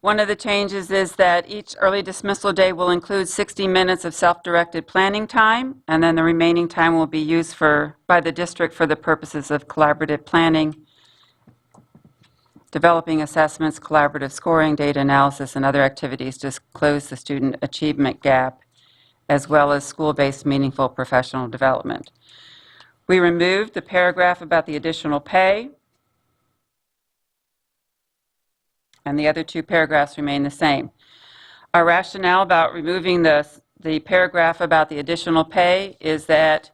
One of the changes is that each early dismissal day will include 60 minutes of self-directed planning time, and then the remaining time will be used by the district for the purposes of collaborative planning, developing assessments, collaborative scoring, data analysis, and other activities to close the student achievement gap, as well as school-based meaningful professional development. We removed the paragraph about the additional pay, and the other 2 paragraphs remain the same. Our rationale about removing the paragraph about the additional pay is that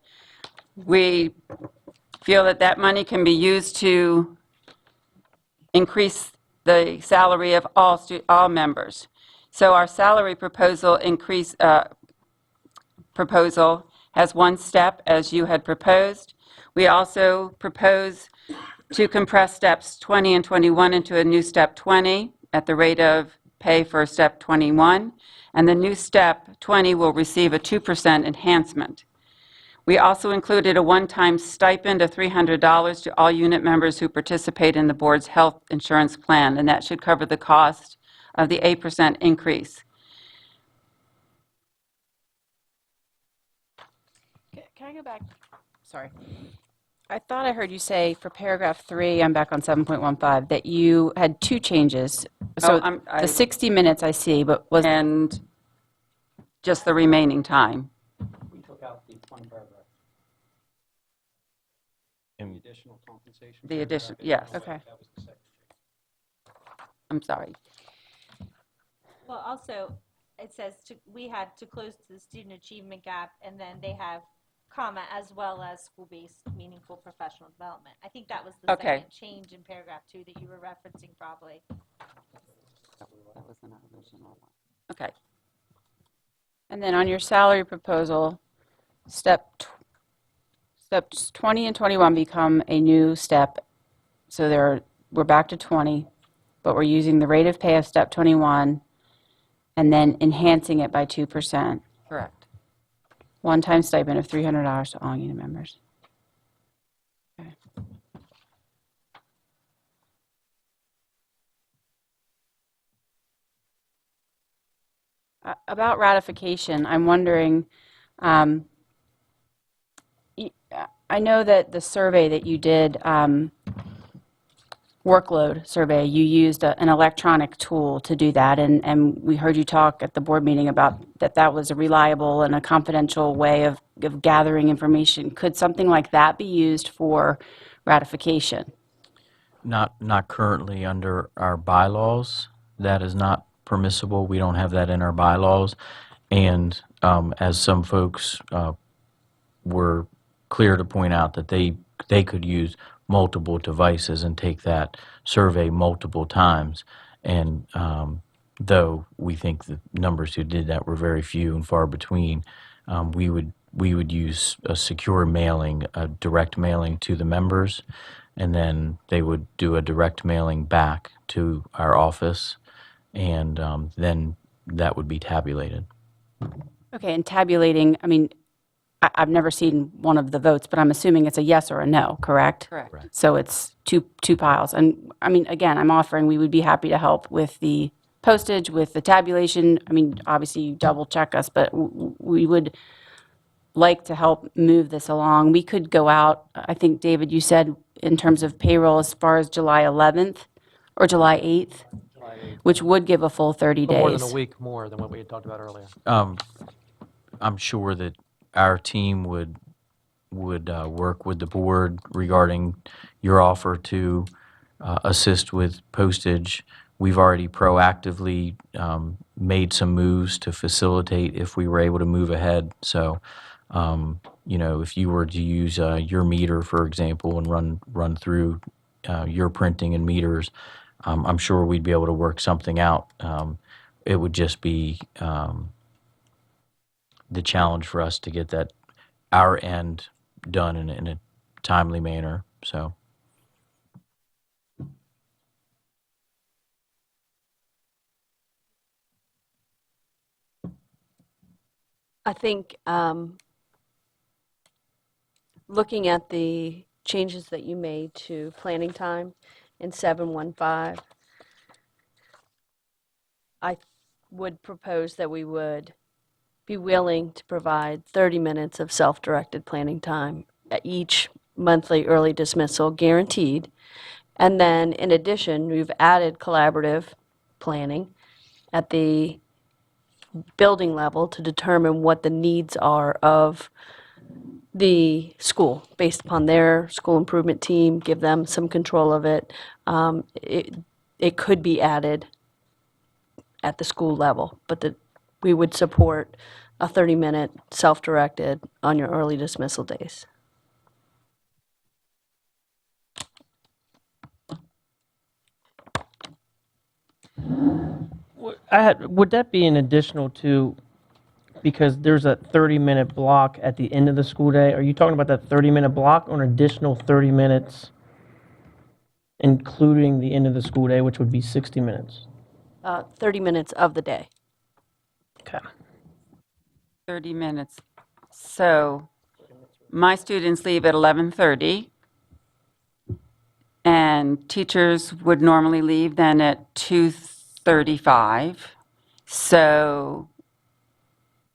we feel that that money can be used to increase the salary of all members. So our salary proposal proposal has 1 step, as you had proposed. We also propose to compress steps 20 and 21 into a new step 20 at the rate of pay for step 21, and the new step 20 will receive a 2% enhancement. We also included a one-time stipend of $300 to all unit members who participate in the board's health insurance plan, and that should cover the cost of the 8% increase. Can I go back? Sorry. I thought I heard you say for paragraph 3, I'm back on 7.15, that you had 2 changes. So the 60 minutes I see, but was And just the remaining time. We took out the one paragraph. And- The additional compensation. The addition, paragraph. yes. Okay. That was the second change. I'm sorry. Well, also, it says we had to close the student achievement gap, and then they have comma, as well as school-based meaningful professional development. I think that was the Okay. second change in paragraph 2 that you were referencing probably. That was an original one. Okay. And then on your salary proposal, steps 20 and 21 become a new step. So we're back to 20, but we're using the rate of pay of step 21 and then enhancing it by 2%. Correct. One-time stipend of $300 to all unit members. Okay. About ratification, I'm wondering, I know that the survey that you did, workload survey, you used an electronic tool to do that, and we heard you talk at the board meeting about that was a reliable and a confidential way of of gathering information. Could something like that be used for ratification? Not currently under our bylaws. That is not permissible. We don't have that in our bylaws. And as some folks were clear to point out that they could use multiple devices and take that survey multiple times. And though we think the numbers who did that were very few and far between, we would use a secure mailing, a direct mailing to the members, and then they would do a direct mailing back to our office, and then that would be tabulated. Okay, and tabulating, I mean, I've never seen one of the votes, but I'm assuming it's a yes or a no, correct? Correct. So it's two piles. And I mean, again, I'm offering, we would be happy to help with the postage, with the tabulation. I mean, obviously you double check us, but we would like to help move this along. We could go out, I think, David, you said in terms of payroll as far as July 11th or July 8th, which would give a full 30 days. More than a week more than what we had talked about earlier. I'm sure that our team would work with the board regarding your offer to assist with postage. We've already proactively made some moves to facilitate if we were able to move ahead. So, if you were to use your meter, for example, and run through your printing and meters, I'm sure we'd be able to work something out. It would just be the challenge for us to get that our end done in a timely manner. So. I think looking at the changes that you made to planning time in 715, I would propose that we would be willing to provide 30 minutes of self-directed planning time at each monthly early dismissal, guaranteed. And then, in addition, we've added collaborative planning at the building level to determine what the needs are of the school based upon their school improvement team, give them some control of it. It could be added at the school level, but we would support a 30-minute self-directed on your early dismissal days. Would that be an additional to, because there's a 30-minute block at the end of the school day? Are you talking about that 30-minute block or an additional 30 minutes, including the end of the school day, which would be 60 minutes? 30 minutes of the day. Okay. 30 minutes. So my students leave at 11:30, and teachers would normally leave then at 2:35. So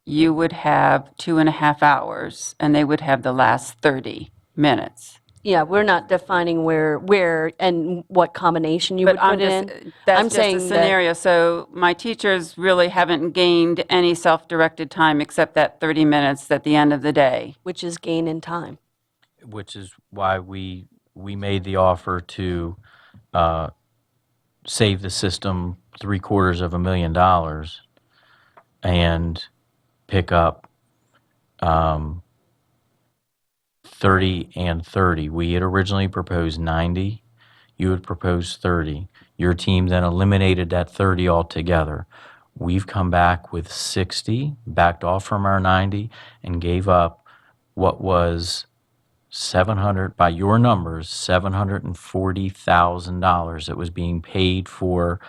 you would have 2.5 hours, and they would have the last 30 minutes. Yeah, we're not defining where and what combination you would put in. That's I'm just saying a that- scenario. So my teachers really haven't gained any self-directed time except that 30 minutes at the end of the day. Which is gain in time. Which is why we made the offer to save the system $750,000 and pick up 30 and 30. We had originally proposed 90. You had proposed 30. Your team then eliminated that 30 altogether. We've come back with 60, backed off from our 90, and gave up what was 700, by your numbers, $740,000 that was being paid for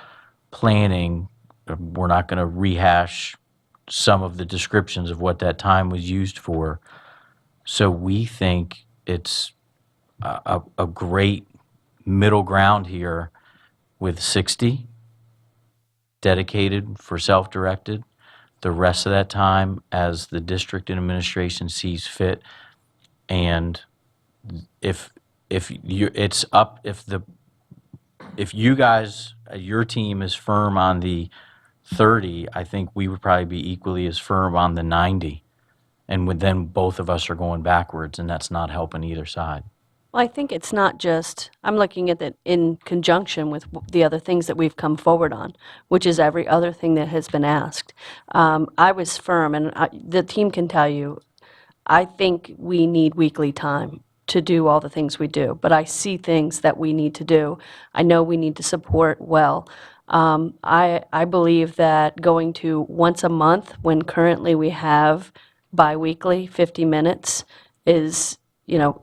planning. We're not going to rehash some of the descriptions of what that time was used for. So we think it's a great middle ground here with 60 dedicated for self-directed. The rest of that time as the district and administration sees fit. And if you guys, your team is firm on the 30, I think we would probably be equally as firm on the 90. And then both of us are going backwards, and that's not helping either side. Well, I think it's not just, I'm looking at it in conjunction with the other things that we've come forward on, which is every other thing that has been asked. I was firm, and the team can tell you, I think we need weekly time to do all the things we do, but I see things that we need to do. I know we need to support well. I believe that going to once a month when currently we have biweekly 50 minutes is,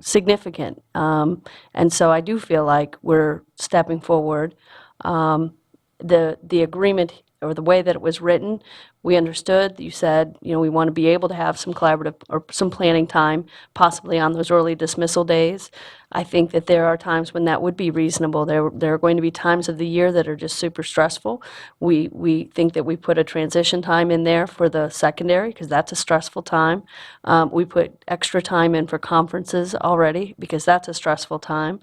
significant. And so I do feel like we're stepping forward. The agreement or the way that it was written, we understood, you said, we want to be able to have some collaborative or some planning time, possibly on those early dismissal days. I think that there are times when that would be reasonable. There are going to be times of the year that are just super stressful. We think that we put a transition time in there for the secondary, because that's a stressful time. We put extra time in for conferences already, because that's a stressful time.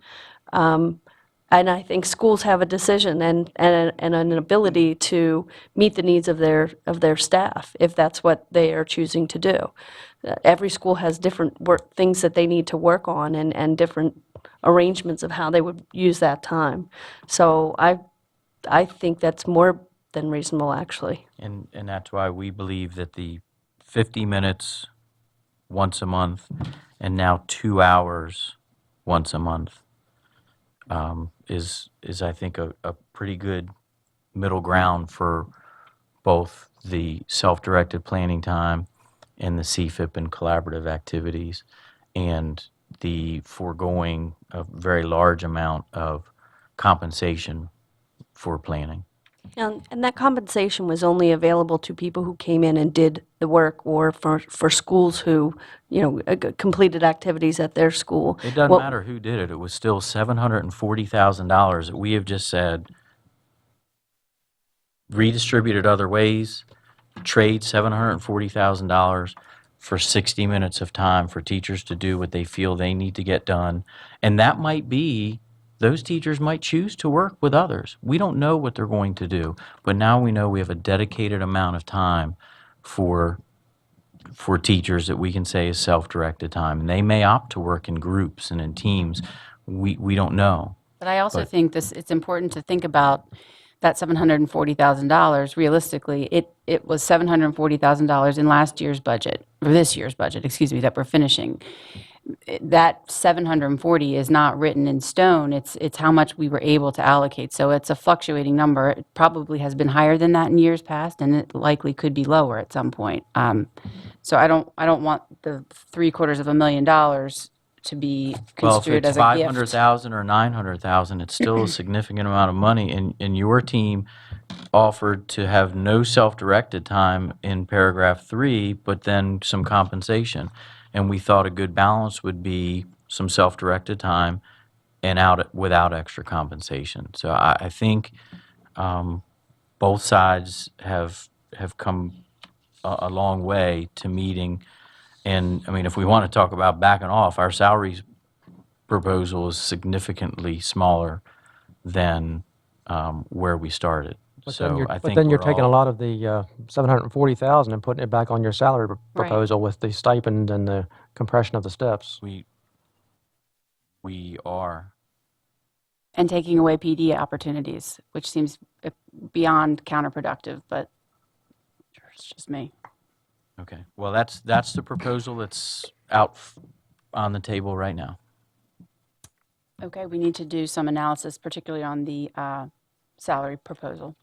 And I think schools have a decision and an ability to meet the needs of their staff, if that's what they are choosing to do. Every school has different things that they need to work on and different arrangements of how they would use that time. So I think that's more than reasonable, actually. And that's why we believe that the 50 minutes once a month and now 2 hours once a month is I think a pretty good middle ground for both the self-directed planning time and the CFIP and collaborative activities, and the foregoing a very large amount of compensation for planning. And that compensation was only available to people who came in and did the work, or for schools who, completed activities at their school. It doesn't Well, matter who did it. It was still $740,000 that we have just said redistributed other ways, trade $740,000 for 60 minutes of time for teachers to do what they feel they need to get done. And that might be, those teachers might choose to work with others. We don't know what they're going to do, but now we know we have a dedicated amount of time for teachers that we can say is self-directed time. And they may opt to work in groups and in teams. We don't know. But I also But- think it's important to think about that $740,000 realistically. It was $740,000 in last year's budget, or this year's budget, excuse me, that we're finishing. That 740 is not written in stone. It's how much we were able to allocate. So it's a fluctuating number. It probably has been higher than that in years past, and it likely could be lower at some point. So I don't want the $750,000 to be Well, if construed it's as a gift. 500,000 or 900,000, it's still a significant amount of money. And your team offered to have no self-directed time in paragraph 3, but then some compensation. And we thought a good balance would be some self-directed time and without extra compensation. So I think both sides have come a long way to meeting. And I mean, if we want to talk about backing off, our salaries proposal is significantly smaller than where we started. So I think But then you're we're taking a all- lot of the 740,000 and putting it back on your salary proposal with the stipend and the compression of the steps. We are. And taking away PD opportunities, which seems beyond counterproductive, but it's just me. Okay. Well, that's the proposal that's out on the table right now. Okay, we need to do some analysis, particularly on the salary proposal.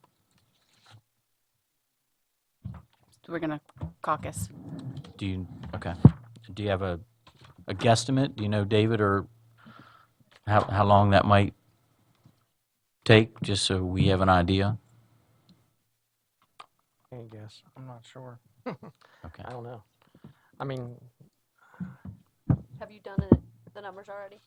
So we're going to caucus. Okay. Do you have a guesstimate? Do you know, David, or how long that might take, just so we have an idea? Can't guess. I'm not sure. Okay. I don't know. I mean, have you done the numbers already?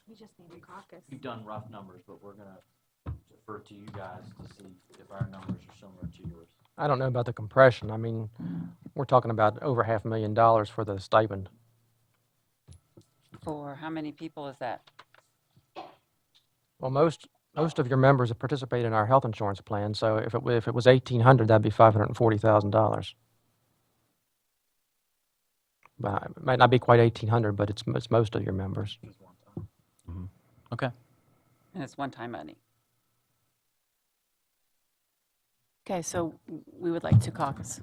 We just need a caucus. We've done rough numbers, but we're going to defer to you guys to see if our numbers are similar to yours. I don't know about the compression. I mean, we're talking about over $500,000 for the stipend. For how many people is that? Well, most of your members have participated in our health insurance plan, so if it was 1,800, that'd be $540,000. It might not be quite 1,800, but it's most of your members. Okay. And it's one-time money. Okay, so we would like to caucus.